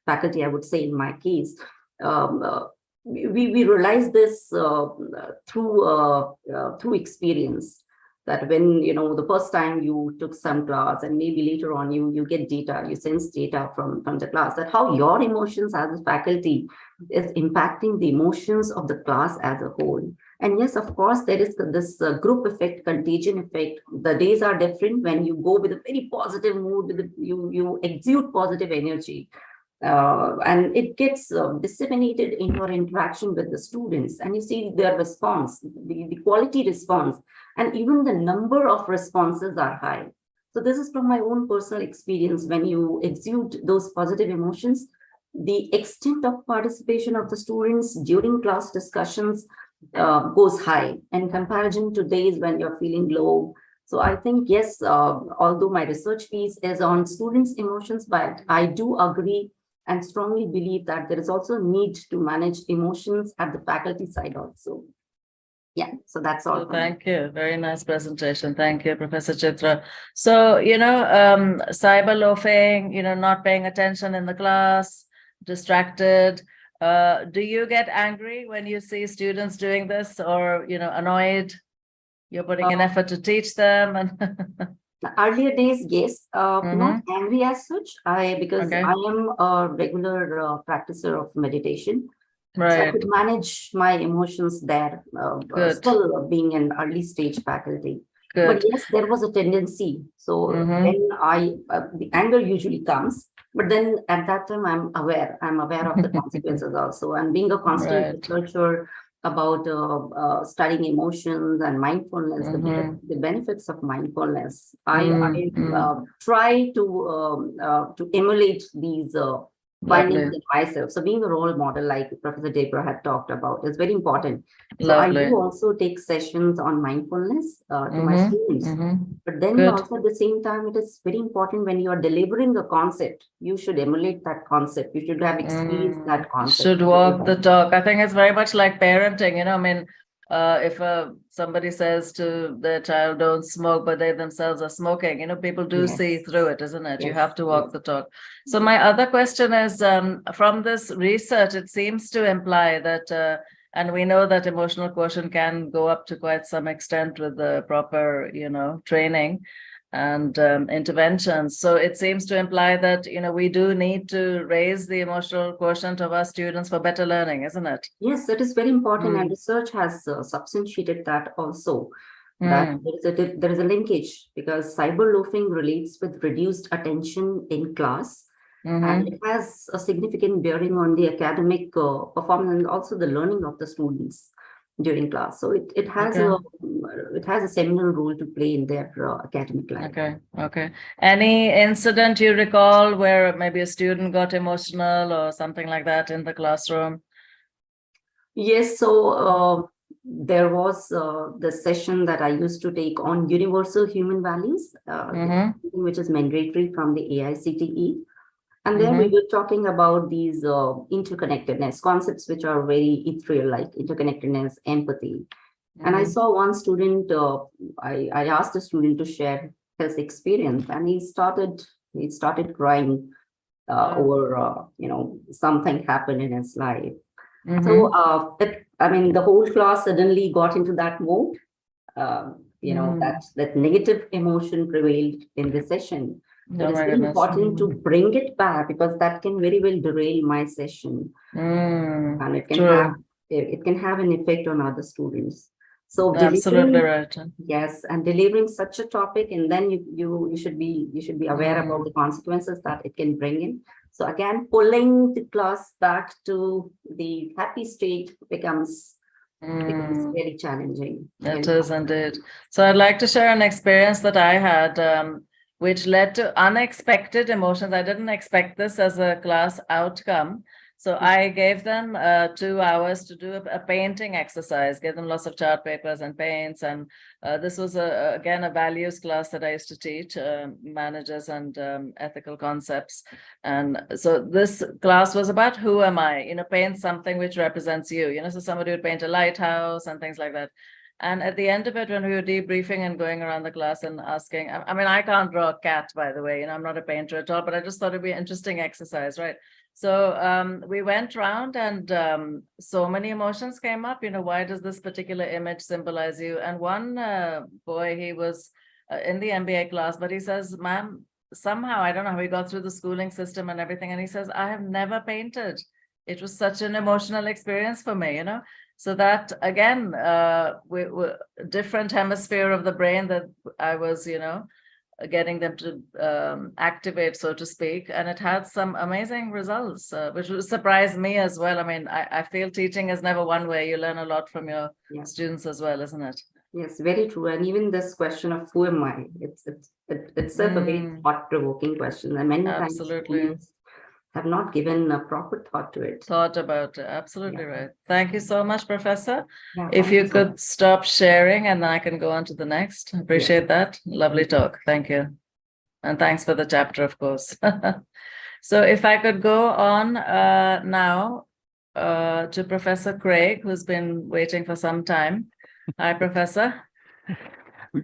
faculty, I would say in my case, we realize this through experience, that when the first time you took some class and maybe later on you get data, you sense data from the class, that how your emotions as a faculty is impacting the emotions of the class as a whole. And yes, of course, there is this group effect, contagion effect. The days are different when you go with a very positive mood, you exude positive energy. And it gets disseminated in your interaction with the students, and you see their response, the quality response, and even the number of responses are high. So this is from my own personal experience. When you exude those positive emotions, the extent of participation of the students during class discussions goes high in comparison to days when you're feeling low. So I think, yes, although my research piece is on students' emotions, but I do agree and strongly believe that there is also a need to manage emotions at the faculty side also. Yeah, so that's all. So thank you. Very nice presentation. Thank you, Professor Chitra. So, cyber loafing, not paying attention in the class, distracted. Do you get angry when you see students doing this, or, annoyed? You're putting an effort to teach them and the earlier days, yes, not angry as such, because Okay. I am a regular practicer of meditation. So I right. could manage my emotions there, Good. still being an early stage faculty. Good. But yes, there was a tendency. So when the anger usually comes, but then at that time I'm aware of the consequences also. And being a constant Right. researcher about studying emotions and mindfulness, the benefits of mindfulness, I try to emulate these findings in myself. So being a role model, like Professor Deborah had talked about, is very important. So Lovely. I do also take sessions on mindfulness to my students. But then Good. also at the same time, it is very important when you are delivering a concept, you should emulate that concept. You should have experienced that concept. Should walk the talk. I think it's very much like parenting, I mean, if somebody says to their child, don't smoke, but they themselves are smoking, people do see through it, isn't it? You have to walk the talk. So my other question is, from this research, it seems to imply that, and we know that emotional quotient can go up to quite some extent with the proper, training and interventions. So it seems to imply that, we do need to raise the emotional quotient of our students for better learning, isn't it? Yes, that is very important, and research has substantiated that also. that Mm. there is a linkage because cyber loafing relates with reduced attention in class, Mhm. and it has a significant bearing on the academic performance and also the learning of the students during class. So it has a seminal role to play in their academic life. Okay. Any incident you recall where maybe a student got emotional or something like that in the classroom? Yes, so there was the session that I used to take on universal human values, Mhm. which is mandatory from the AICTE. And then we Mhm. were talking about these interconnectedness concepts, which are very ethereal, like interconnectedness, empathy. And I Mhm. saw one student, I asked the student to share his experience, and he started crying Wow. over, something happened in his life. So, Mhm. I mean, the whole class suddenly got into that mode. Mm. That negative emotion prevailed in the session. So it Oh is my very goodness. important to bring it back because that can very well derail my session, Mm. and True. it can have an effect on other students. So Absolutely delivering, right. yes, and delivering such a topic, and then you should be aware about the consequences that it can bring in. So again, pulling the class back to the happy state becomes Mm. very challenging. It is indeed. So I'd like to share an experience that I had, which led to unexpected emotions. I didn't expect this as a class outcome. So I gave them 2 hours to do a painting exercise, gave them lots of chart papers and paints. And this was, again, a values class that I used to teach, managers and ethical concepts. And so this class was about who am I? Paint something which represents you. So somebody would paint a lighthouse and things like that. And at the end of it, when we were debriefing and going around the class and asking, I mean, I can't draw a cat, by the way, I'm not a painter at all, but I just thought it'd be an interesting exercise, right? So we went around and so many emotions came up. Why does this particular image symbolize you? And one boy, he was in the MBA class, but he says, ma'am, somehow, I don't know how he got through the schooling system and everything. And he says, I have never painted. It was such an emotional experience for me, So that, again, we different hemisphere of the brain that I was, getting them to activate, so to speak. And it had some amazing results, which would surprise me as well. I mean, I feel teaching is never one way. You learn a lot from your students as well, isn't it? Yes, very true. And even this question of who am I? It's itself a very thought-provoking question. And many times students have not given a proper thought to it. Thought about it. Absolutely right. Thank you so much, Professor. Yeah, If you so could much. stop sharing and then I can go on to the next. Appreciate that. Lovely talk. Thank you. And thanks for the chapter, of course. So if I could go on now to Professor Craig, who's been waiting for some time. Hi, Professor.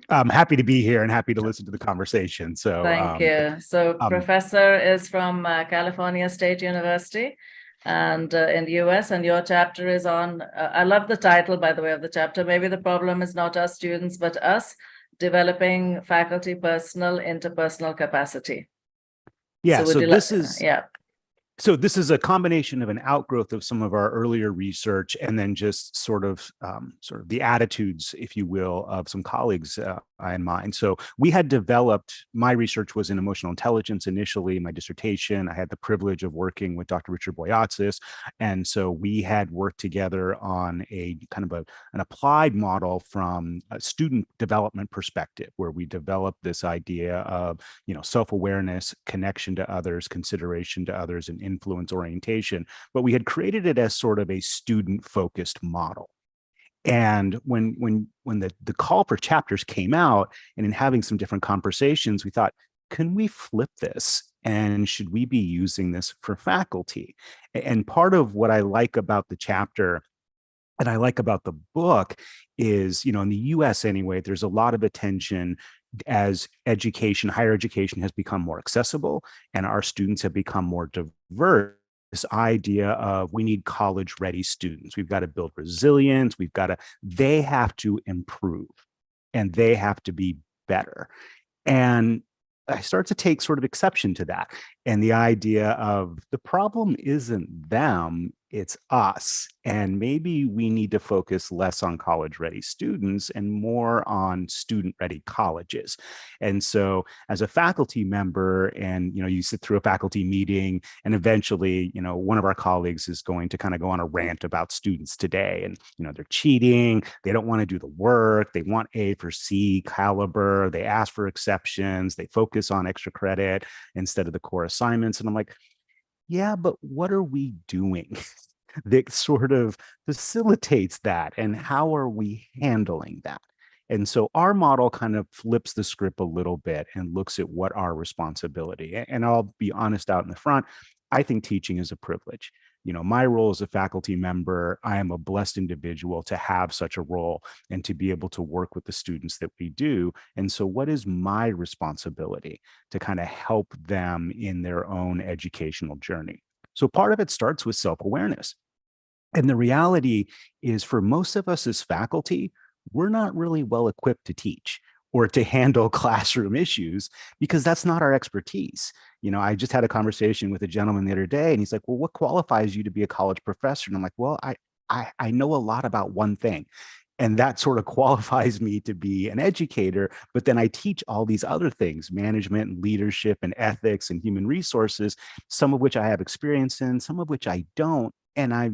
I'm happy to be here and happy to listen to the conversation. So thank you. So Professor is from California State University and in the US, and your chapter is on, I love the title, by the way, of the chapter. Maybe the problem is not us students, but us developing faculty personal interpersonal capacity. Yeah, so this is a combination of an outgrowth of some of our earlier research and then just sort of the attitudes, if you will, of some colleagues in mind. So we had developed, my research was in emotional intelligence initially, my dissertation. I had the privilege of working with Dr. Richard Boyatzis. And so we had worked together on a kind of an applied model from a student development perspective, where we developed this idea of, self-awareness, connection to others, consideration to others, and influence orientation, but we had created it as sort of a student-focused model. And when the call for chapters came out, and in having some different conversations, we thought, can we flip this? And should we be using this for faculty? And part of what I like about the chapter and I like about the book is, in the US anyway, there's a lot of attention as higher education has become more accessible and our students have become more diverse. This idea of we need college ready students. We've got to build resilience. They have to improve and they have to be better. And I start to take sort of exception to that. And the idea of the problem isn't them, it's us. And maybe we need to focus less on college-ready students and more on student-ready colleges. And so as a faculty member, and you sit through a faculty meeting, and eventually, one of our colleagues is going to kind of go on a rant about students today. And, they're cheating, they don't want to do the work, they want A for C caliber, they ask for exceptions, they focus on extra credit instead of the core assignments. And I'm like, yeah, but what are we doing that sort of facilitates that? And how are we handling that? And so our model kind of flips the script a little bit and looks at what our responsibility. And I'll be honest out in the front, I think teaching is a privilege. My role as a faculty member, I am a blessed individual to have such a role and to be able to work with the students that we do. And so what is my responsibility to kind of help them in their own educational journey? So part of it starts with self-awareness. And the reality is, for most of us as faculty, we're not really well equipped to teach or to handle classroom issues because that's not our expertise. I just had a conversation with a gentleman the other day, and he's like, well, what qualifies you to be a college professor? And I'm like, well, I know a lot about one thing. And that sort of qualifies me to be an educator, but then I teach all these other things, management and leadership and ethics and human resources, some of which I have experience in, some of which I don't. And I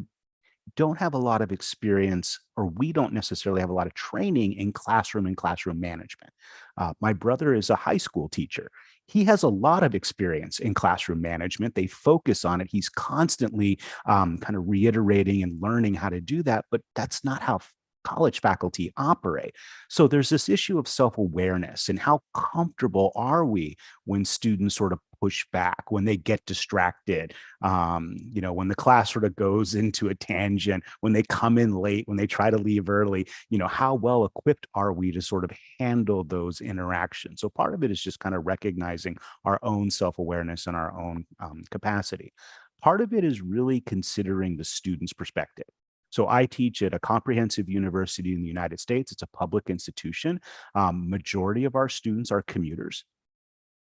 don't have a lot of experience, or we don't necessarily have a lot of training in classroom and classroom management. My brother is a high school teacher. He has a lot of experience in classroom management. They focus on it. He's constantly kind of reiterating and learning how to do that, but that's not how college faculty operate. So there's this issue of self-awareness and how comfortable are we when students sort of push back, when they get distracted, when the class sort of goes into a tangent, when they come in late, when they try to leave early, how well equipped are we to sort of handle those interactions? So part of it is just kind of recognizing our own self-awareness and our own capacity. Part of it is really considering the student's perspective. So I teach at a comprehensive university in the United States. It's a public institution. Majority of our students are commuters.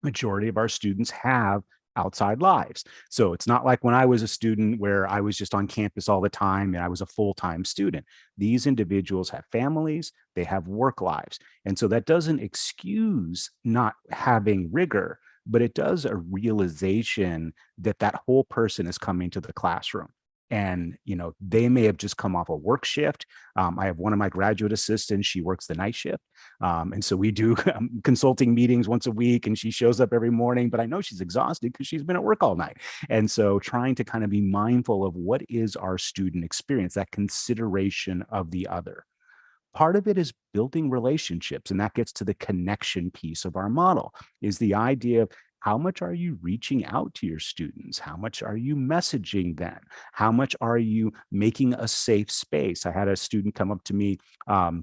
Majority of our students have outside lives. So it's not like when I was a student where I was just on campus all the time and I was a full-time student. These individuals have families, they have work lives. And so that doesn't excuse not having rigor, but it does a realization that that whole person is coming to the classroom. And, they may have just come off a work shift. I have one of my graduate assistants, she works the night shift. And so we do consulting meetings once a week, and she shows up every morning, but I know she's exhausted because she's been at work all night. And so trying to kind of be mindful of what is our student experience, that consideration of the other. Part of it is building relationships, and that gets to the connection piece of our model, is the idea of how much are you reaching out to your students? How much are you messaging them? How much are you making a safe space? I had a student come up to me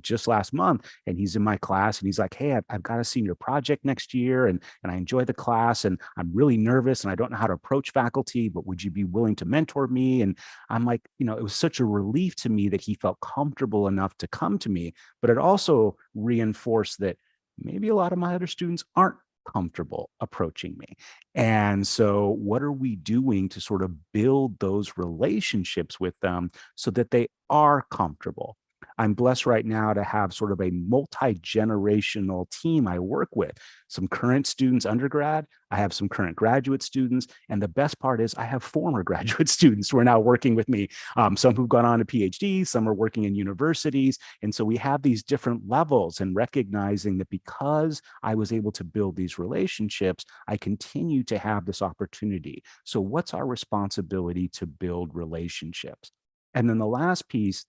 just last month, and he's in my class, and he's like, hey, I've got a senior project next year, and I enjoy the class, and I'm really nervous, and I don't know how to approach faculty, but would you be willing to mentor me? And I'm like, it was such a relief to me that he felt comfortable enough to come to me, but it also reinforced that maybe a lot of my other students aren't comfortable approaching me. And so what are we doing to sort of build those relationships with them so that they are comfortable? I'm blessed right now to have sort of a multi-generational team I work with. Some current students, undergrad, I have some current graduate students, and the best part is I have former graduate students who are now working with me. Some who've gone on to PhDs, some are working in universities. And so we have these different levels, and recognizing that because I was able to build these relationships, I continue to have this opportunity. So what's our responsibility to build relationships? And then the last piece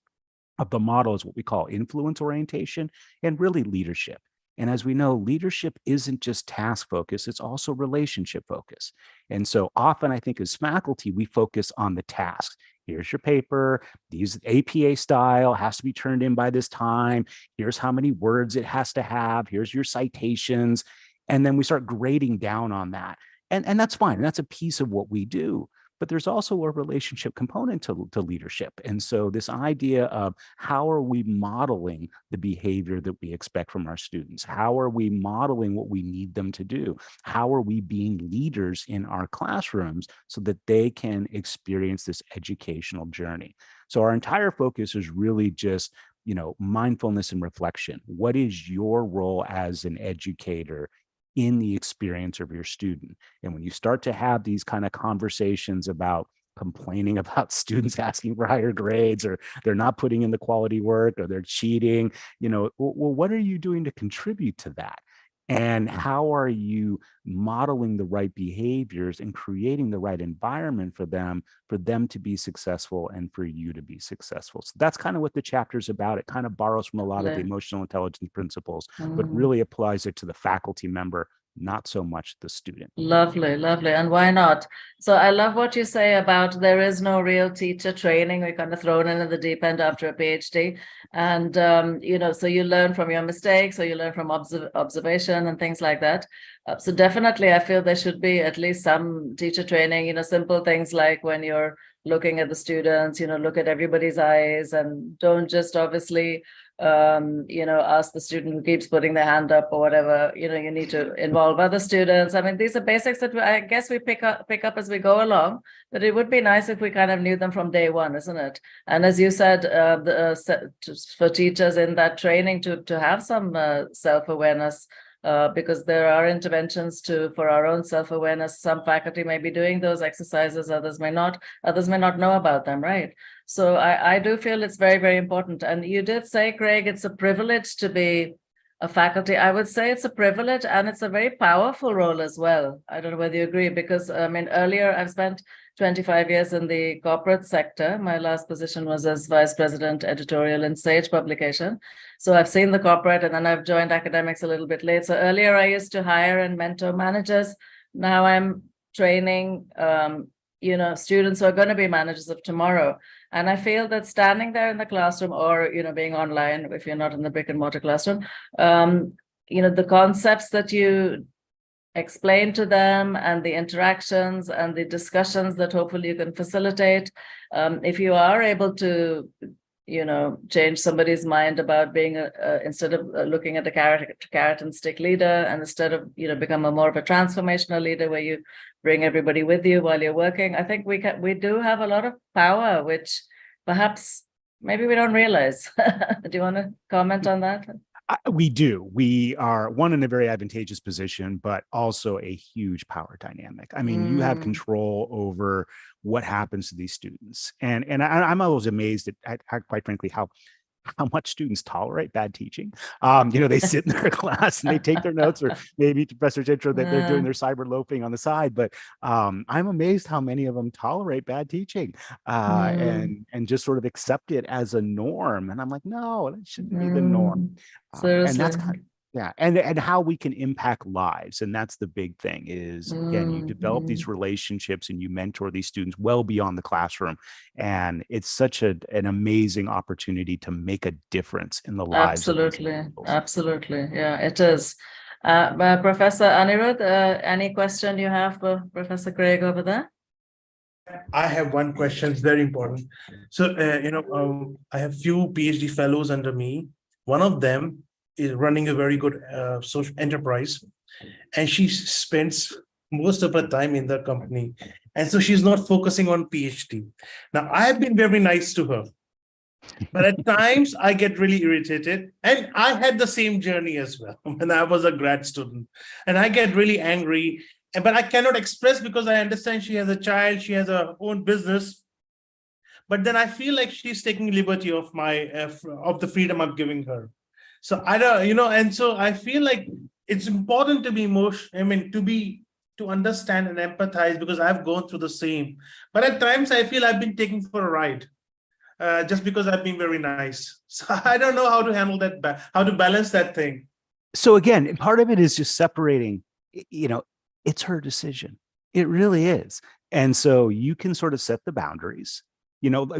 of the model is what we call influence orientation, and really leadership. And as we know, leadership isn't just task focus, it's also relationship focus. And so often I think as faculty, we focus on the tasks. Here's your paper, these APA style has to be turned in by this time. Here's how many words it has to have. Here's your citations. And then we start grading down on that. And that's fine. And that's a piece of what we do. but there's also a relationship component to leadership. And so this idea of how are we modeling the behavior that we expect from our students? How are we modeling what we need them to do? How are we being leaders in our classrooms so that they can experience this educational journey? So our entire focus is really just, mindfulness and reflection. What is your role as an educator in the experience of your student? And when you start to have these kind of conversations about complaining about students asking for higher grades, or they're not putting in the quality work, or they're cheating, well, what are you doing to contribute to that? And how are you modeling the right behaviors and creating the right environment for them to be successful and for you to be successful? So that's kind of what the chapter is about. It kind of borrows from a lot of the emotional intelligence principles, but really applies it to the faculty member, not so much the student. Lovely, lovely. And why not? So I love what you say about there is no real teacher training. We're kind of thrown in at the deep end after a PhD. And, so you learn from your mistakes, or you learn from observation and things like that. So definitely, I feel there should be at least some teacher training, simple things like when you're looking at the students, look at everybody's eyes, and don't just obviously ask the student who keeps putting their hand up or whatever. You need to involve other students. I mean, these are basics that I guess we pick up as we go along, but it would be nice if we kind of knew them from day one, isn't it? And as you said, for teachers in that training to have some self-awareness, because there are interventions for our own self-awareness. Some faculty may be doing those exercises, others may not know about them, right? So I do feel it's very, very important. And you did say, Craig, it's a privilege to be a faculty. I would say it's a privilege, and it's a very powerful role as well. I don't know whether you agree, because earlier I've spent 25 years in the corporate sector. My last position was as vice president editorial in Sage publication. So I've seen the corporate, and then I've joined academics a little bit late. So earlier I used to hire and mentor managers. Now I'm training, students who are going to be managers of tomorrow. And I feel that standing there in the classroom, or, being online, if you're not in the brick and mortar classroom, the concepts that you explain to them, and the interactions and the discussions that hopefully you can facilitate, if you are able to change somebody's mind about being instead of looking at the carrot and stick leader, and instead of become more of a transformational leader where you bring everybody with you while you're working, I think we do have a lot of power, which perhaps maybe we don't realize. Do you want to comment on that? We do. We are, one, in a very advantageous position, but also a huge power dynamic. I mean, you have control over what happens to these students. And I'm always amazed at quite frankly, how much students tolerate bad teaching. They sit in their class and they take their notes, or maybe Professor's intro that they're doing their cyber loafing on the side. But I'm amazed how many of them tolerate bad teaching and just sort of accept it as a norm. And I'm like, no, that shouldn't be the norm. And that's kind of, yeah, and how we can impact lives. And that's the big thing is, again, you develop these relationships and you mentor these students well beyond the classroom. And it's such an amazing opportunity to make a difference in the lives. Absolutely. Yeah, it is. Professor Anirudh, any question you have for Professor Craig over there? I have one question. It's very important. So, I have few PhD fellows under me. One of them is running a very good social enterprise, and she spends most of her time in the company, and so she's not focusing on PhD. Now, I have been very nice to her, but at times I get really irritated, and I had the same journey as well when I was a grad student, and I get really angry, but I cannot express because I understand she has a child, she has her own business. But then I feel like she's taking liberty of of the freedom I'm giving her. So I don't, and so I feel like it's important to be to understand and empathize, because I've gone through the same. But at times I feel I've been taken for a ride just because I've been very nice. So I don't know how to handle that, how to balance that thing. So again, part of it is just separating, it's her decision. It really is. And so you can sort of set the boundaries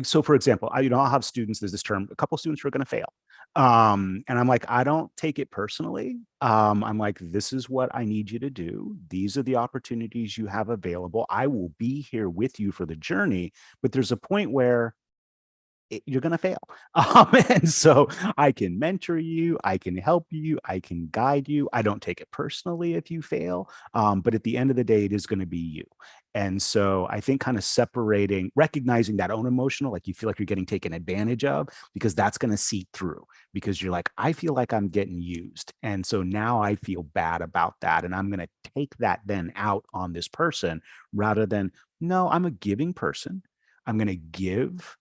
So for example, I'll have students, there's this term, a couple students who are going to fail. And I'm like, I don't take it personally. I'm like, this is what I need you to do. These are the opportunities you have available. I will be here with you for the journey, but there's a point where you're going to fail. And so I can mentor you, I can help you, I can guide you. I don't take it personally if you fail. But at the end of the day, it is going to be you. And so I think kind of recognizing that own emotional, like you feel like you're getting taken advantage of, because that's going to seep through, because you're like, I feel like I'm getting used. And so now I feel bad about that. And I'm going to take that then out on this person rather than, no, I'm a giving person. I'm going to give,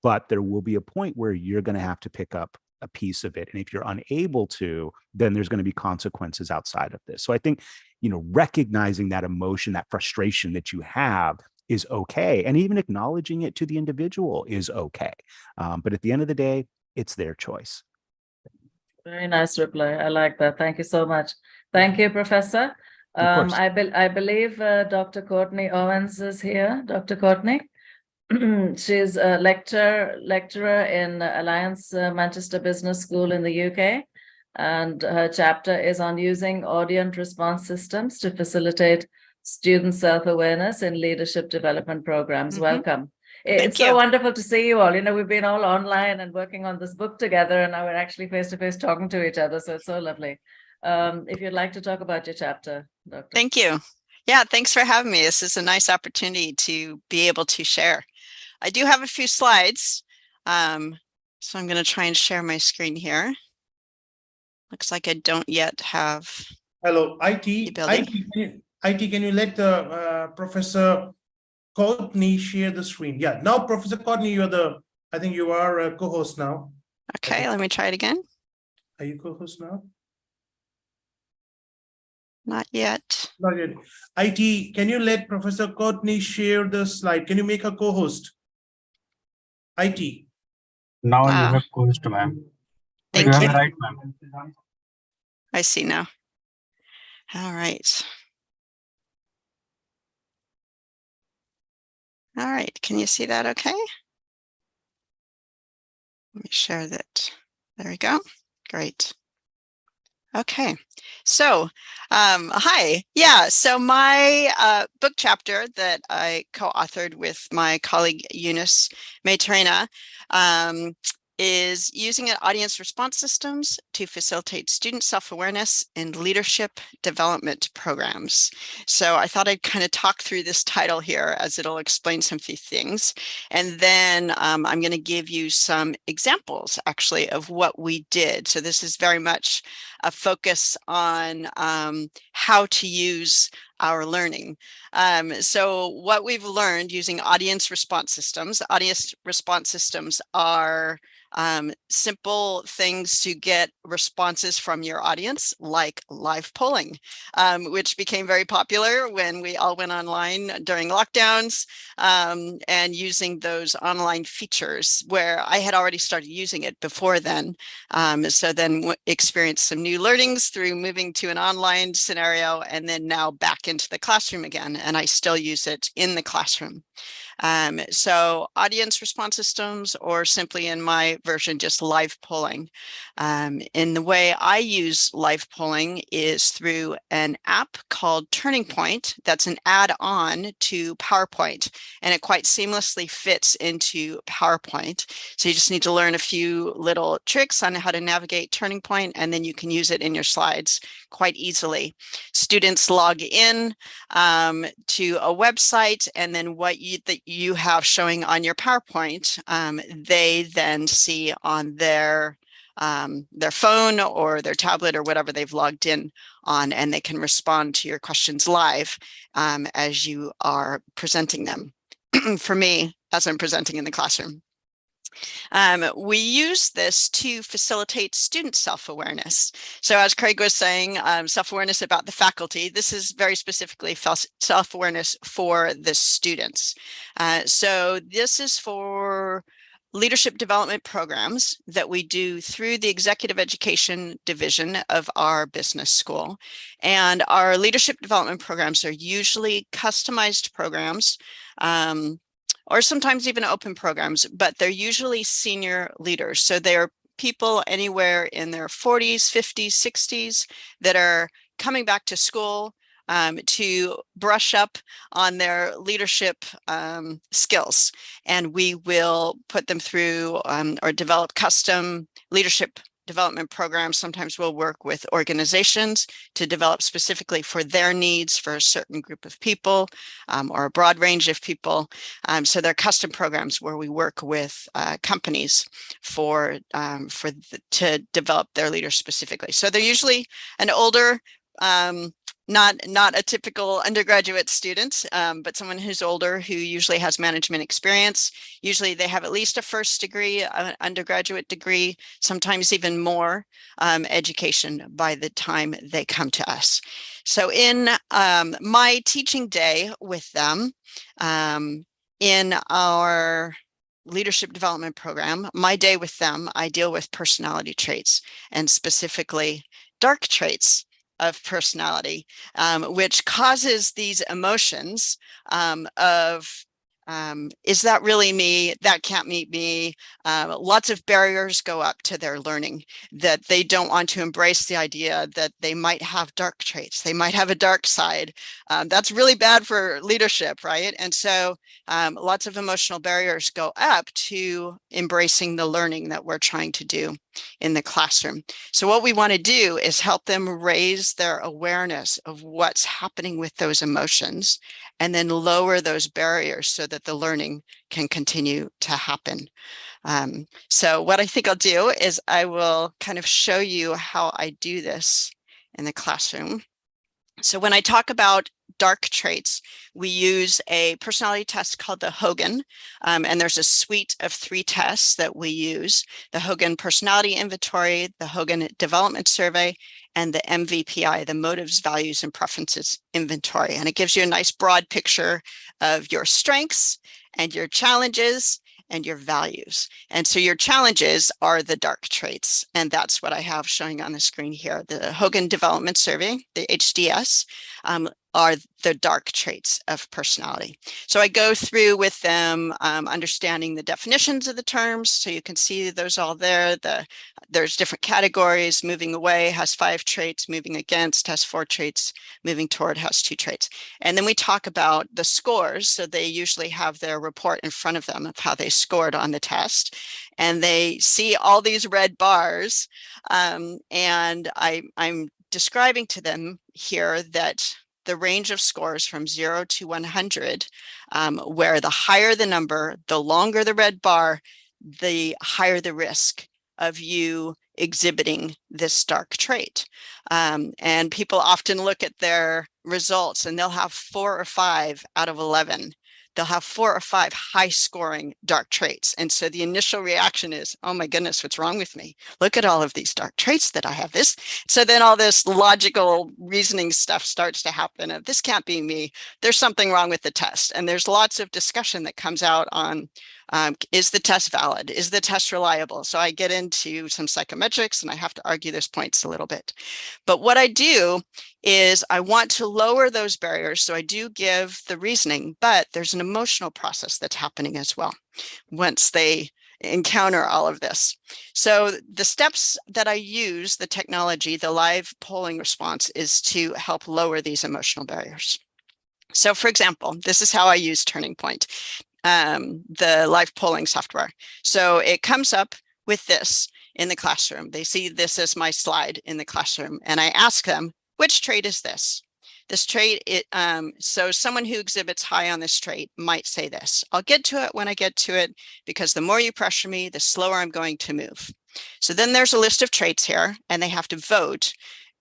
but there will be a point where you're going to have to pick up a piece of it. And if you're unable to, then there's going to be consequences outside of this. So I think, recognizing that emotion, that frustration that you have is okay. And even acknowledging it to the individual is okay. But at the end of the day, it's their choice. Very nice reply. I like that. Thank you so much. Thank you, Professor. I believe Dr. Courtney Owens is here. Dr. Courtney. She's a lecturer in Alliance Manchester Business School in the UK, and her chapter is on using audience response systems to facilitate student self-awareness in leadership development programs. Welcome. It's so wonderful to see you all. We've been all online and working on this book together, and now we're actually face-to-face talking to each other, so it's so lovely. If you'd like to talk about your chapter, Dr. Thank you. Yeah, thanks for having me. This is a nice opportunity to be able to share. I do have a few slides, so I'm going to try and share my screen here. Looks like I don't yet have. Hello, IT. Can you let Professor Courtney share the screen? Yeah, now Professor Courtney, I think you are a co-host now. Okay, let me try it again. Are you co-host now? Not yet. Not yet. IT, can you let Professor Courtney share the slide? Can you make a co-host? IT. Now you have co-host, ma'am. Thank you. Have right, ma'am. I see now. All right. All right. Can you see that okay? Let me share that. There we go. Great. Okay, so hi. Yeah, so my book chapter that I co-authored with my colleague Eunice Maitrena is using audience response systems to facilitate student self-awareness in leadership development programs. So I thought I'd kind of talk through this title here as it'll explain some few things. And then I'm going to give you some examples actually of what we did. So this is very much a focus on how to use our learning. So what we've learned using audience response systems are simple things to get responses from your audience, like live polling, which became very popular when we all went online during lockdowns, and using those online features where I had already started using it before then. So then experienced some new learnings through moving to an online scenario, and then now back into the classroom again, and I still use it in the classroom. So audience response systems, or simply in my version, just live polling. In the way I use live polling is through an app called Turning Point. That's an add-on to PowerPoint, and it quite seamlessly fits into PowerPoint. So you just need to learn a few little tricks on how to navigate Turning Point, and then you can use it in your slides quite easily. Students log in to a website, and then what you have showing on your PowerPoint, they then see on their phone or their tablet or whatever they've logged in on, and they can respond to your questions live as you are presenting them. For me, as I'm presenting in the classroom. We use this to facilitate student self-awareness. So as Craig was saying, self-awareness about the faculty, this is very specifically self-awareness for the students. So this is for leadership development programs that we do through the executive education division of our business school. And our leadership development programs are usually customized programs or sometimes even open programs, but they're usually senior leaders. So they're people anywhere in their 40s, 50s, 60s that are coming back to school to brush up on their leadership skills. And we will put them through or develop custom leadership development programs. Sometimes we'll work with organizations to develop specifically for their needs for a certain group of people or a broad range of people. So they're custom programs where we work with companies to develop their leaders specifically. So they're usually an older, not a typical undergraduate student, but someone who's older who usually has management experience. Usually they have at least a first degree, an undergraduate degree, sometimes even more education by the time they come to us. So in my teaching day with them, in our leadership development program, my day with them, I deal with personality traits and specifically dark traits of personality, which causes these emotions of, is that really me? That can't meet me. Lots of barriers go up to their learning, that they don't want to embrace the idea that they might have dark traits. They might have a dark side. That's really bad for leadership, right? And so lots of emotional barriers go up to embracing the learning that we're trying to do in the classroom. So what we want to do is help them raise their awareness of what's happening with those emotions and then lower those barriers so that the learning can continue to happen. So what I think I'll do is I will kind of show you how I do this in the classroom. So when I talk about dark traits, we use a personality test called the Hogan, and there's a suite of 3 tests that we use: the Hogan Personality Inventory, the Hogan Development Survey, and the MVPI, the Motives, Values, and Preferences Inventory. And it gives you a nice broad picture of your strengths and your challenges and your values. And so your challenges are the dark traits. And that's what I have showing on the screen here. The Hogan Development Survey, the HDS, are the dark traits of personality. So I go through with them, understanding the definitions of the terms. So you can see those all there. There's different categories. Moving away has 5 traits, moving against has 4 traits, moving toward has 2 traits. And then we talk about the scores. So they usually have their report in front of them of how they scored on the test. And they see all these red bars. And I'm describing to them here that the range of scores from 0 to 100, where the higher the number, the longer the red bar, the higher the risk of you exhibiting this dark trait. And people often look at their results and they'll have 4 or 5 out of 11. They'll have 4 or 5 high scoring dark traits. And so the initial reaction is, oh my goodness, what's wrong with me? Look at all of these dark traits that I have this. So then all this logical reasoning stuff starts to happen of this can't be me. There's something wrong with the test. And there's lots of discussion that comes out on, is the test valid? Is the test reliable? So I get into some psychometrics and I have to argue those points a little bit. But what I do is I want to lower those barriers. So I do give the reasoning, but there's an emotional process that's happening as well once they encounter all of this. So the steps that I use, the technology, the live polling response, is to help lower these emotional barriers. So for example, this is how I use Turning Point, the live polling software. So it comes up with this in the classroom. They see this as my slide in the classroom, and I ask them, which trait is this? This trait, so someone who exhibits high on this trait might say this. I'll get to it when I get to it, because the more you pressure me, the slower I'm going to move. So then there's a list of traits here, and they have to vote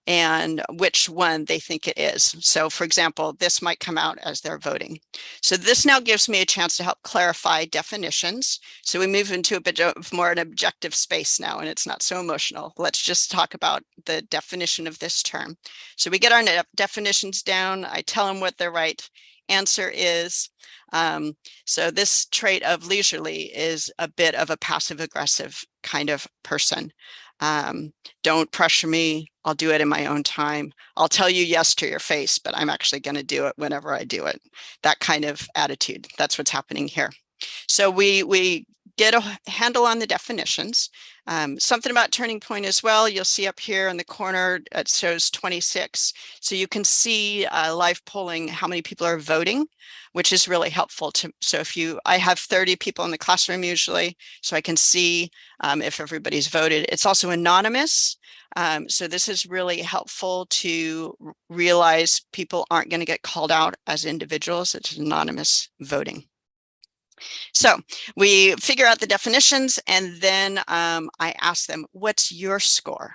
and which one they think it is. So for example, this might come out as they're voting. So this now gives me a chance to help clarify definitions. So we move into a bit of more an objective space now, and it's not so emotional. Let's just talk about the definition of this term. So we get our definitions down. I tell them what their right answer is. So this trait of leisurely is a bit of a passive aggressive kind of person. Don't pressure me. I'll do it in my own time. I'll tell you yes to your face, but I'm actually going to do it whenever I do it. That kind of attitude. That's what's happening here. So we get a handle on the definitions. Something about turning point as well. You'll see up here in the corner, it shows 26. So you can see live polling, how many people are voting, which is really helpful to. So I have 30 people in the classroom usually, so I can see if everybody's voted. It's also anonymous. So this is really helpful to realize people aren't going to get called out as individuals. It's anonymous voting. So we figure out the definitions, and then I ask them, what's your score?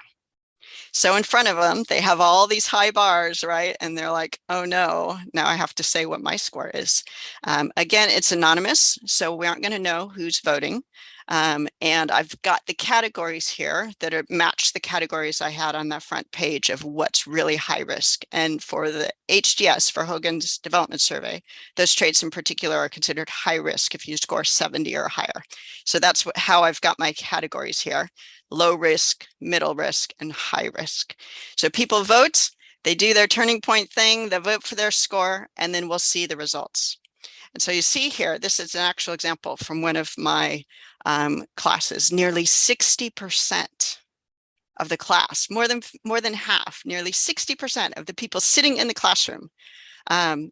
So in front of them, they have all these high bars, right? And they're like, oh no, now I have to say what my score is. Again, it's anonymous, so we aren't going to know who's voting. And I've got the categories here that match the categories I had on the front page of what's really high risk. And for the HDS, for Hogan's Development Survey, those traits in particular are considered high risk if you score 70 or higher. So that's how I've got my categories here: low risk, middle risk, and high risk. So people vote, they do their turning point thing, they vote for their score, and then we'll see the results. And so you see here, this is an actual example from one of my classes. Nearly 60% of the class, more than half, nearly 60% of the people sitting in the classroom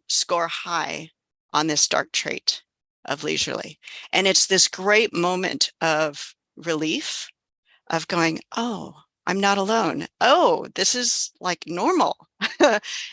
score high on this dark trait of leisurely. And it's this great moment of relief, of going, oh, I'm not alone. Oh, this is like normal.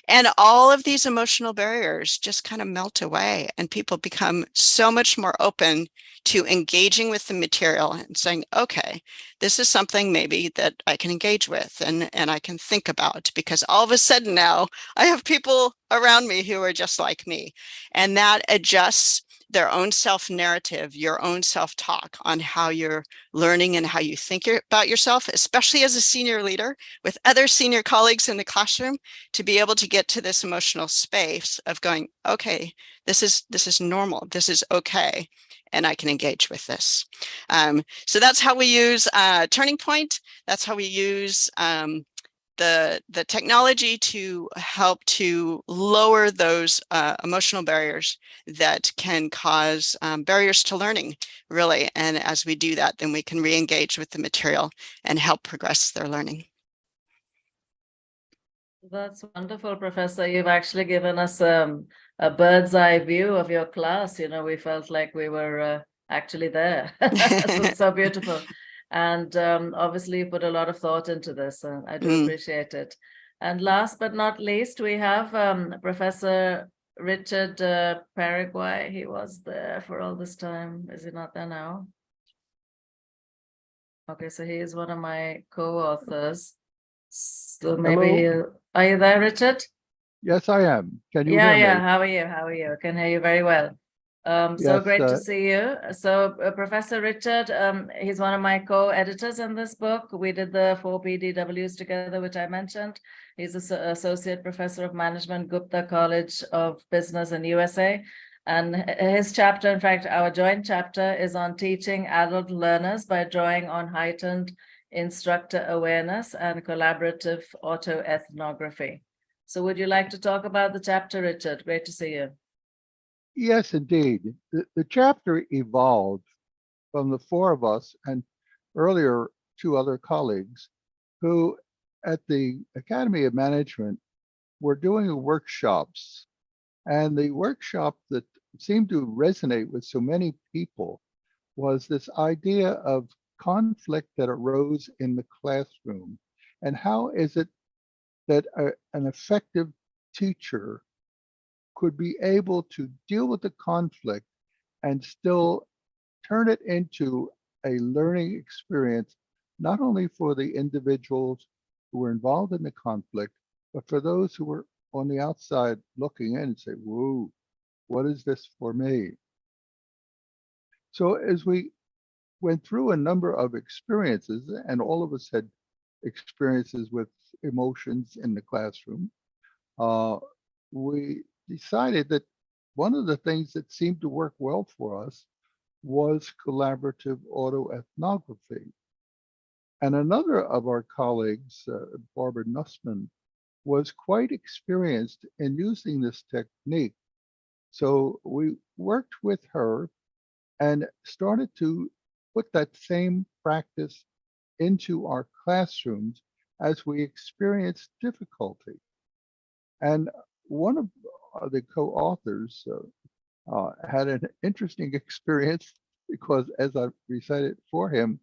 And all of these emotional barriers just kind of melt away, and people become so much more open to engaging with the material and saying, okay, this is something maybe that I can engage with and I can think about, because all of a sudden now I have people around me who are just like me. And that adjusts their own self-narrative, your own self-talk on how you're learning and how you think about yourself, especially as a senior leader with other senior colleagues in the classroom, to be able to get to this emotional space of going, okay, this is normal, this is okay, and I can engage with this. So that's how we use Turning Point. That's how we use the technology to help to lower those emotional barriers that can cause barriers to learning, really. And as we do that, then we can re-engage with the material and help progress their learning. That's wonderful, Professor. You've actually given us a bird's eye view of your class. You know, we felt like we were actually there. So it's so beautiful. And obviously you put a lot of thought into this, and I do appreciate it. And last but not least, we have Professor Richard Paraguay. He was there for all this time. Is he not there now? Okay, so he is one of my co-authors. So maybe are you there, Richard? Yes, I am. Can you hear me? Yeah. How are you? I can hear you very well. So Yes, great to see you. So Professor Richard, he's one of my co-editors in this book. We did the 4 PDWs together, which I mentioned. He's an associate professor of management, Gupta College of Business in USA. And his chapter, in fact, our joint chapter, is on teaching adult learners by drawing on heightened instructor awareness and collaborative autoethnography. So would you like to talk about the chapter, Richard? Great to see you. Yes, indeed. The chapter evolved from the four of us and earlier 2 other colleagues who at the Academy of Management were doing workshops. And the workshop that seemed to resonate with so many people was this idea of conflict that arose in the classroom. And how is it that an effective teacher could be able to deal with the conflict and still turn it into a learning experience, not only for the individuals who were involved in the conflict, but for those who were on the outside looking in and say, whoa, what is this for me? So as we went through a number of experiences, and all of us had experiences with emotions in the classroom, we decided that one of the things that seemed to work well for us was collaborative autoethnography. And another of our colleagues, Barbara Nussman, was quite experienced in using this technique. So we worked with her and started to put that same practice into our classrooms as we experienced difficulty. And one of the co-authors had an interesting experience because, as I recited for him,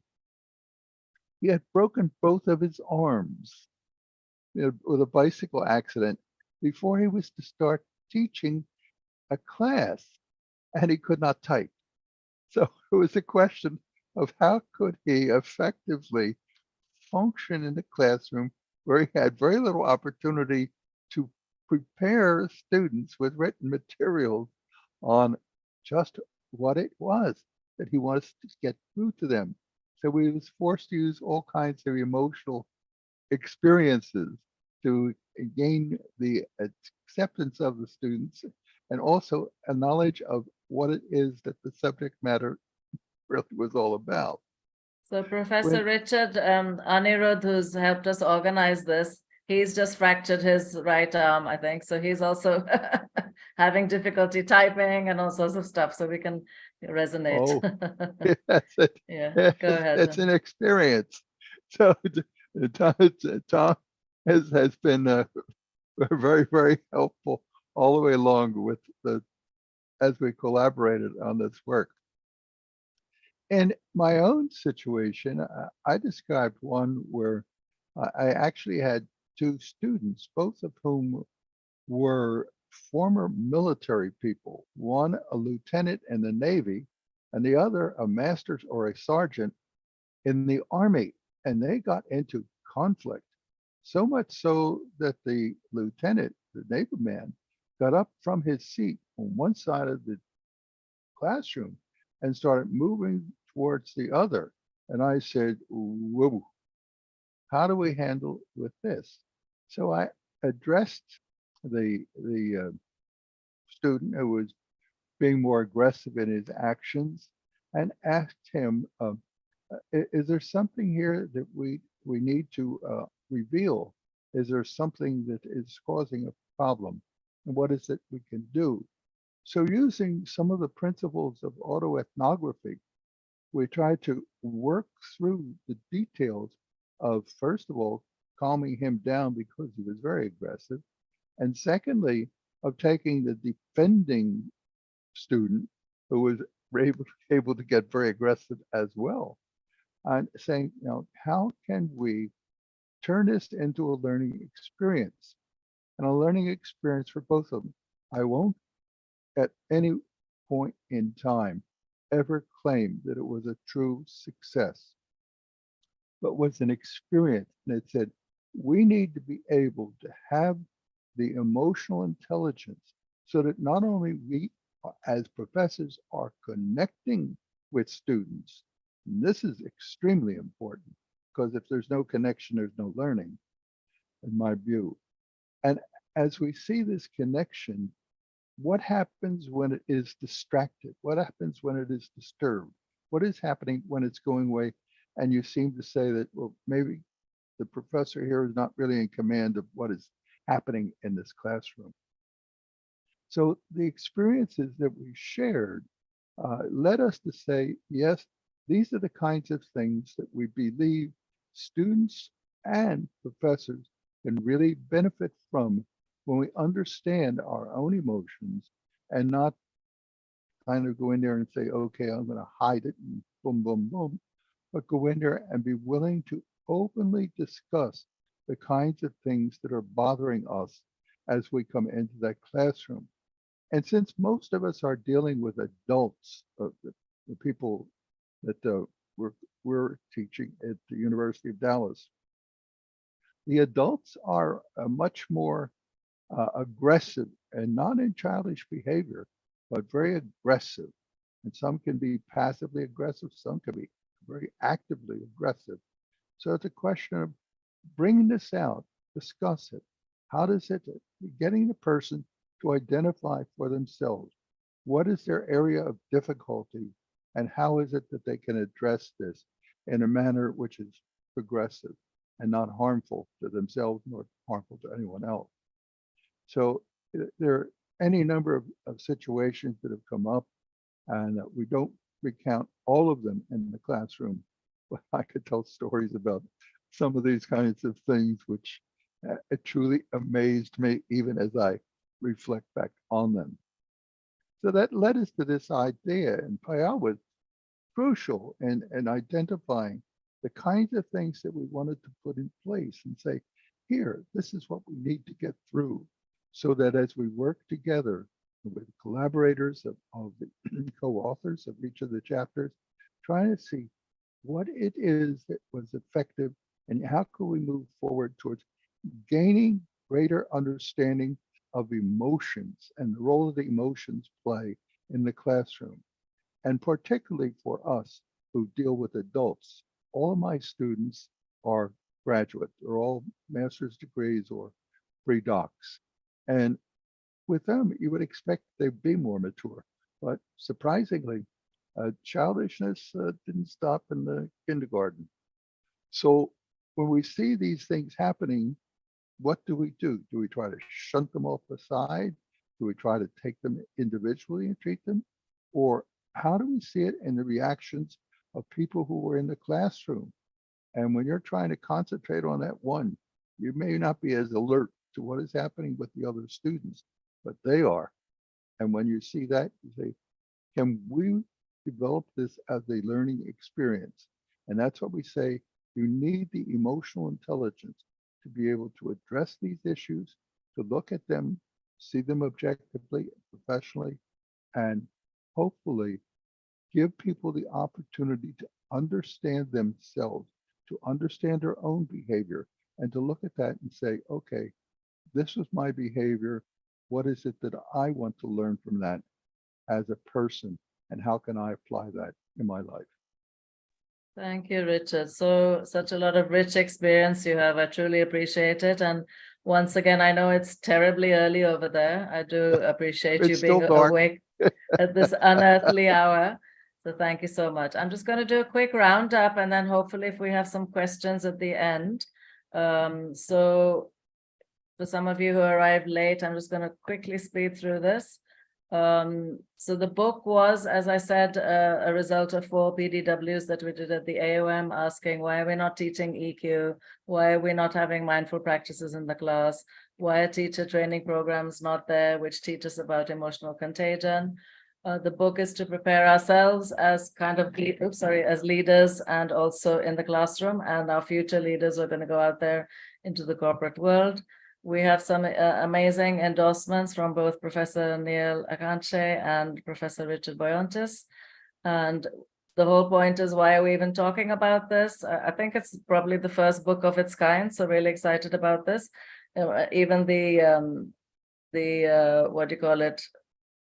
he had broken both of his arms with a bicycle accident before he was to start teaching a class, and he could not type. So it was a question of how could he effectively function in the classroom where he had very little opportunity to prepare students with written materials on just what it was that he wanted to get through to them. So he was forced to use all kinds of emotional experiences to gain the acceptance of the students and also a knowledge of what it is that the subject matter really was all about. So Professor Richard Anirudh, who's helped us organize this, he's just fractured his right arm, I think. So he's also having difficulty typing and all sorts of stuff. So we can resonate. Oh, yes, yeah, go ahead. It's an experience. So Tom has been very, very helpful all the way along with as we collaborated on this work. In my own situation, I described one where I actually had two students, both of whom were former military people, one a lieutenant in the Navy, and the other a master's or a sergeant in the Army. And they got into conflict, so much so that the lieutenant, the Navy man, got up from his seat on one side of the classroom and started moving towards the other. And I said, whoa, how do we handle with this? So I addressed the student who was being more aggressive in his actions and asked him, is there something here that we need to reveal? Is there something that is causing a problem? And what is it we can do? So using some of the principles of autoethnography, we tried to work through the details of, first of all, calming him down because he was very aggressive. And secondly, of taking the defending student who was able to get very aggressive as well, and saying, you know, how can we turn this into a learning experience, and a learning experience for both of them? I won't at any point in time ever claim that it was a true success, but was an experience. And it said, we need to be able to have the emotional intelligence so that not only we as professors are connecting with students, and this is extremely important, because if there's no connection, there's no learning, in my view. And as we see this connection, what happens when it is distracted? What happens when it is disturbed? What is happening when it's going away? And you seem to say that, well, maybe the professor here is not really in command of what is happening in this classroom. So the experiences that we shared led us to say, yes, these are the kinds of things that we believe students and professors can really benefit from when we understand our own emotions and not kind of go in there and say, okay, I'm going to hide it and boom, boom, boom, but go in there and be willing to openly discuss the kinds of things that are bothering us as we come into that classroom. And since most of us are dealing with adults, the people that we're teaching at the University of Dallas, the adults are much more aggressive, and not in childish behavior, but very aggressive. And some can be passively aggressive, some can be very actively aggressive. So it's a question of bringing this out, discuss it. How does it, getting the person to identify for themselves, what is their area of difficulty, and how is it that they can address this in a manner which is progressive and not harmful to themselves nor harmful to anyone else. So there are any number of situations that have come up, and we don't recount all of them in the classroom, but I could tell stories about some of these kinds of things, which it truly amazed me even as I reflect back on them. So that led us to this idea, and Payal was crucial in identifying the kinds of things that we wanted to put in place and say, here, this is what we need to get through, so that as we work together with collaborators of the co-authors of each of the chapters, trying to see what it is that was effective and how can we move forward towards gaining greater understanding of emotions and the role that the emotions play in the classroom. And particularly for us who deal with adults, all of my students are graduate. They're all master's degrees or pre-docs. And with them, you would expect they'd be more mature. But surprisingly, childishness didn't stop in the kindergarten. So when we see these things happening, what do? Do we try to shunt them off the side? Do we try to take them individually and treat them? Or how do we see it in the reactions of people who were in the classroom? And when you're trying to concentrate on that one, you may not be as alert to what is happening with the other students, but they are. And when you see that, you say, can we develop this as a learning experience? And that's what we say, you need the emotional intelligence to be able to address these issues, to look at them, see them objectively, professionally, and hopefully give people the opportunity to understand themselves, to understand their own behavior, and to look at that and say, okay, this was my behavior. What is it that I want to learn from that as a person? And how can I apply that in my life? Thank you, Richard. Such a lot of rich experience you have. I truly appreciate it. And once again, I know it's terribly early over there. I do appreciate you being awake at this unearthly hour. So thank you so much. I'm just going to do a quick roundup, and then hopefully if we have some questions at the end. So for some of you who arrived late, I'm just going to quickly speed through this. So the book was, as I said, a result of 4 PDWs that we did at the AOM, asking why are we not teaching EQ? Why are we not having mindful practices in the class? Why are teacher training programs not there, which teach us about emotional contagion? The book is to prepare ourselves as kind of, as leaders and also in the classroom, and our future leaders are going to go out there into the corporate world. We have some amazing endorsements from both Professor Neil Akanche and Professor Richard Boyontis. And the whole point is, why are we even talking about this? I think it's probably the first book of its kind, so really excited about this. Even the what do you call it?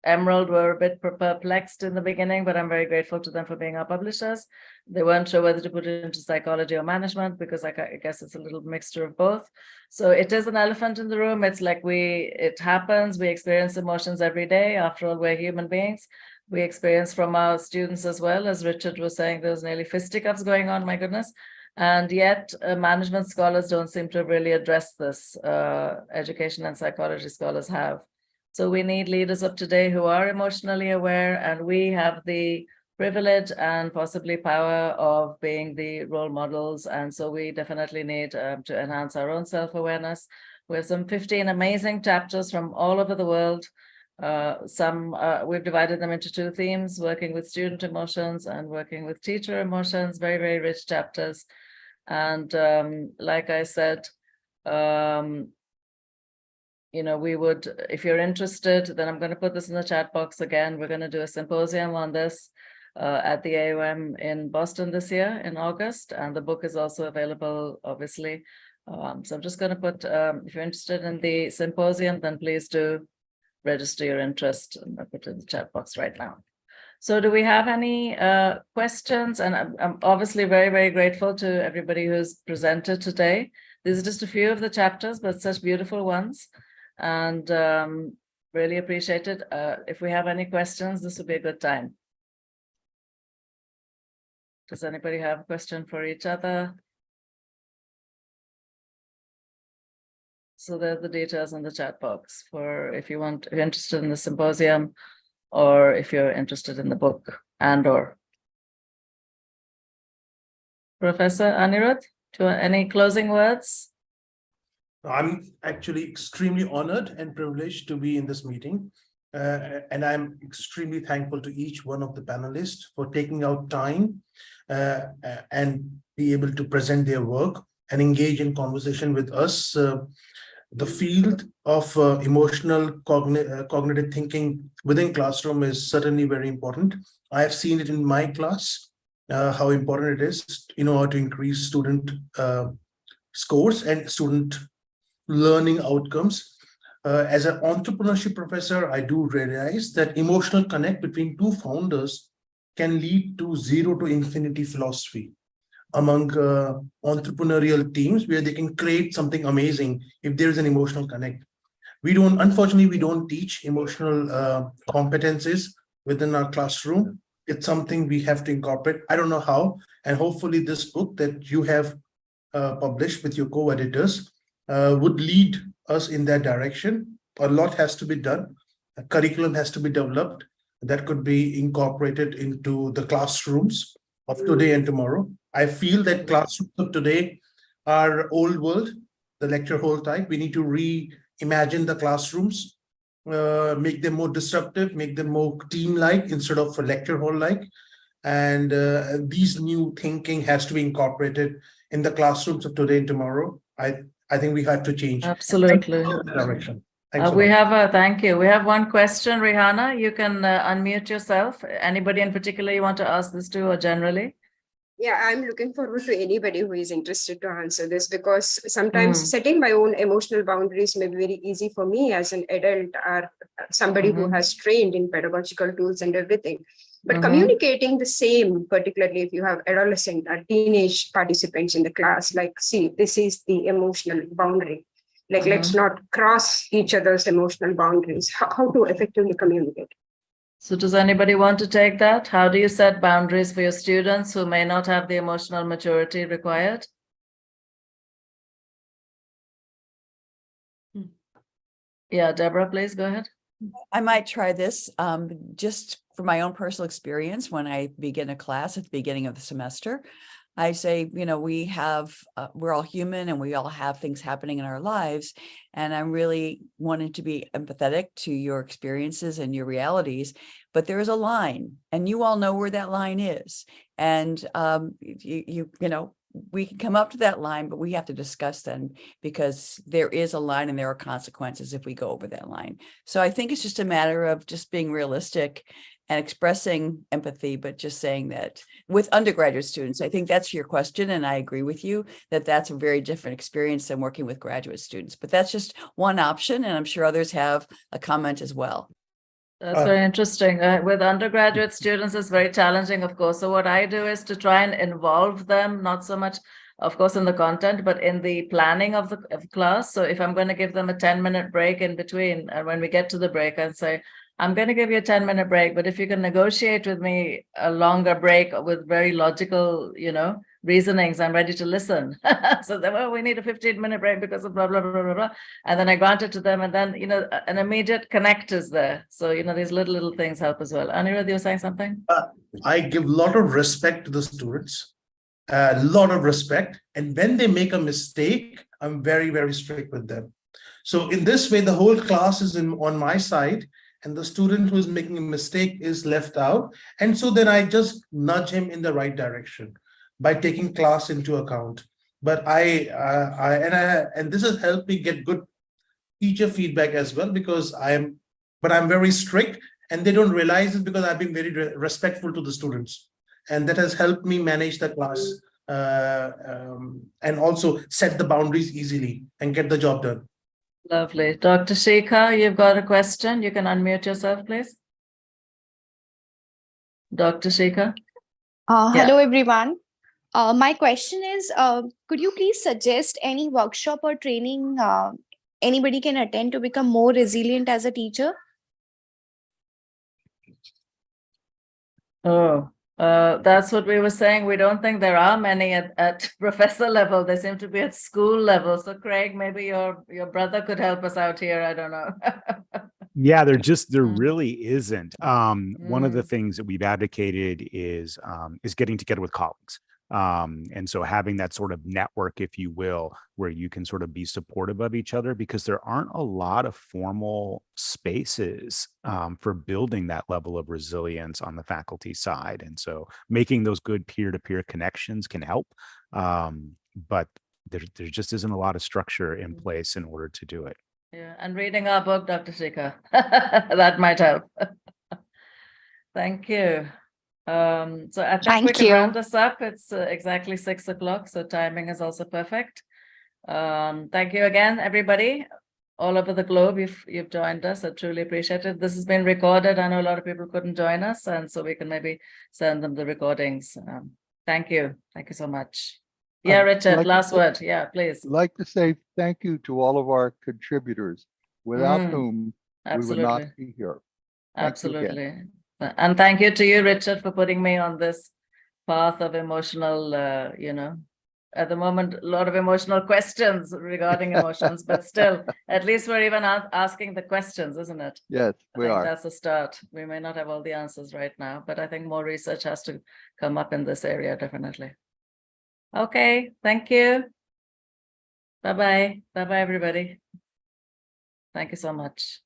Emerald were a bit perplexed in the beginning, but I'm very grateful to them for being our publishers. They weren't sure whether to put it into psychology or management, because I guess it's a little mixture of both. So it is an elephant in the room. It's like it happens. We experience emotions every day. After all, we're human beings. We experience from our students as well. As Richard was saying, there's nearly fisticuffs going on, my goodness. And yet management scholars don't seem to really address this. Education and psychology scholars have. So we need leaders of today who are emotionally aware, and we have the privilege and possibly power of being the role models. And so we definitely need to enhance our own self-awareness. We have some 15 amazing chapters from all over the world. We've divided them into 2 themes, working with student emotions and working with teacher emotions, very, very rich chapters. And like I said, we would, if you're interested, then I'm going to put this in the chat box again. We're going to do a symposium on this at the AOM in Boston this year in August. And the book is also available, obviously. So I'm just going to put, if you're interested in the symposium, then please do register your interest. And I'll put it in the chat box right now. So do we have any questions? And I'm obviously very, very grateful to everybody who's presented today. These are just a few of the chapters, but such beautiful ones. And really appreciate it. If we have any questions, this would be a good time. Does anybody have a question for each other? So there's the details in the chat box for if you're interested in the symposium, or if you're interested in the book and/or Professor Anirudh, any closing words? I'm actually extremely honored and privileged to be in this meeting. And I'm extremely thankful to each one of the panelists for taking out time and be able to present their work and engage in conversation with us. The field of emotional cognitive thinking within classroom is certainly very important. I have seen it in my class, how important it is in order to increase student scores and student learning outcomes. As an entrepreneurship professor, I do realize that emotional connect between two founders can lead to zero to infinity philosophy among entrepreneurial teams where they can create something amazing if there is an emotional connect. Unfortunately, we don't teach emotional competencies within our classroom. It's something we have to incorporate. I don't know how, and hopefully this book that you have published with your co-editors would lead us in that direction. A lot has to be done. A curriculum has to be developed that could be incorporated into the classrooms of today and tomorrow. I feel that classrooms of today are old world, the lecture hall type. We need to reimagine the classrooms, make them more disruptive, make them more team-like instead of lecture hall-like. And these new thinking has to be incorporated in the classrooms of today and tomorrow. I think we have to change. Absolutely. Direction. Thank you. We have one question, Rihanna. You can unmute yourself. Anybody in particular you want to ask this to, or generally? Yeah, I'm looking forward to anybody who is interested to answer this, because sometimes setting my own emotional boundaries may be very easy for me as an adult or somebody who has trained in pedagogical tools and everything. But communicating the same, particularly if you have adolescent or teenage participants in the class, like, see, this is the emotional boundary. Like, let's not cross each other's emotional boundaries. How to effectively communicate? So does anybody want to take that? How do you set boundaries for your students who may not have the emotional maturity required? Yeah, Deborah, please go ahead. I might try this just from my own personal experience. When I begin a class at the beginning of the semester, I say, we're all human and we all have things happening in our lives. And I'm really wanting to be empathetic to your experiences and your realities, but there is a line and you all know where that line is. And we can come up to that line, but we have to discuss then, because there is a line and there are consequences if we go over that line. So I think it's just a matter of just being realistic and expressing empathy, but just saying that with undergraduate students, I think that's your question. And I agree with you that that's a very different experience than working with graduate students, but that's just one option. And I'm sure others have a comment as well. That's very interesting. With undergraduate students, it's very challenging, of course. So what I do is to try and involve them, not so much, of course, in the content, but in the planning of the class. So if I'm going to give them a 10-minute break in between, and when we get to the break, I'd say, I'm going to give you a 10-minute break, but if you can negotiate with me a longer break with very logical, reasonings, I'm ready to listen. So then, well, we need a 15-minute break because of blah, blah, blah, blah, blah. And then I grant it to them. And then, an immediate connect is there. So, these little things help as well. Anirudh, you were saying something? I give a lot of respect to the students, a lot of respect. And when they make a mistake, I'm very, very strict with them. So in this way, the whole class is on my side, and the student who is making a mistake is left out. And so then I just nudge him in the right direction by taking class into account. But and this has helped me get good teacher feedback as well, because I'm very strict, and they don't realize it because I've been very respectful to the students. And that has helped me manage the class and also set the boundaries easily and get the job done. Lovely. Dr. Shikha, you've got a question. You can unmute yourself, please. Dr. Shikha. Hello, everyone. My question is, could you please suggest any workshop or training anybody can attend to become more resilient as a teacher? That's what we were saying. We don't think there are many at professor level. They seem to be at school level. So Craig, maybe your brother could help us out here. I don't know. Yeah, there really isn't. One of the Mm. things that we've advocated is getting together with colleagues. And so having that sort of network, if you will, where you can sort of be supportive of each other, because there aren't a lot of formal spaces for building that level of resilience on the faculty side. And so making those good peer-to-peer connections can help. But there just isn't a lot of structure in place in order to do it. Yeah, and reading our book, Dr. Shikha, that might help. Thank you. So I think we Thank can you. round this up. It's exactly 6 o'clock, so timing is also perfect. Thank you again, everybody, all over the globe. You've joined us. I truly appreciate it. This has been recorded. I know a lot of people couldn't join us, and so we can maybe send them the recordings. Thank you. Thank you so much. Yeah, Richard, last word. Yeah, please. I'd like to say thank you to all of our contributors, without whom we would not be here. Thank you again. Absolutely. And thank you to you, Richard, for putting me on this path of emotional, at the moment, a lot of emotional questions regarding emotions, but still, at least we're even asking the questions, isn't it? Yes, we are. That's a start. We may not have all the answers right now, but I think more research has to come up in this area, definitely. Okay, thank you. Bye-bye. Bye-bye, everybody. Thank you so much.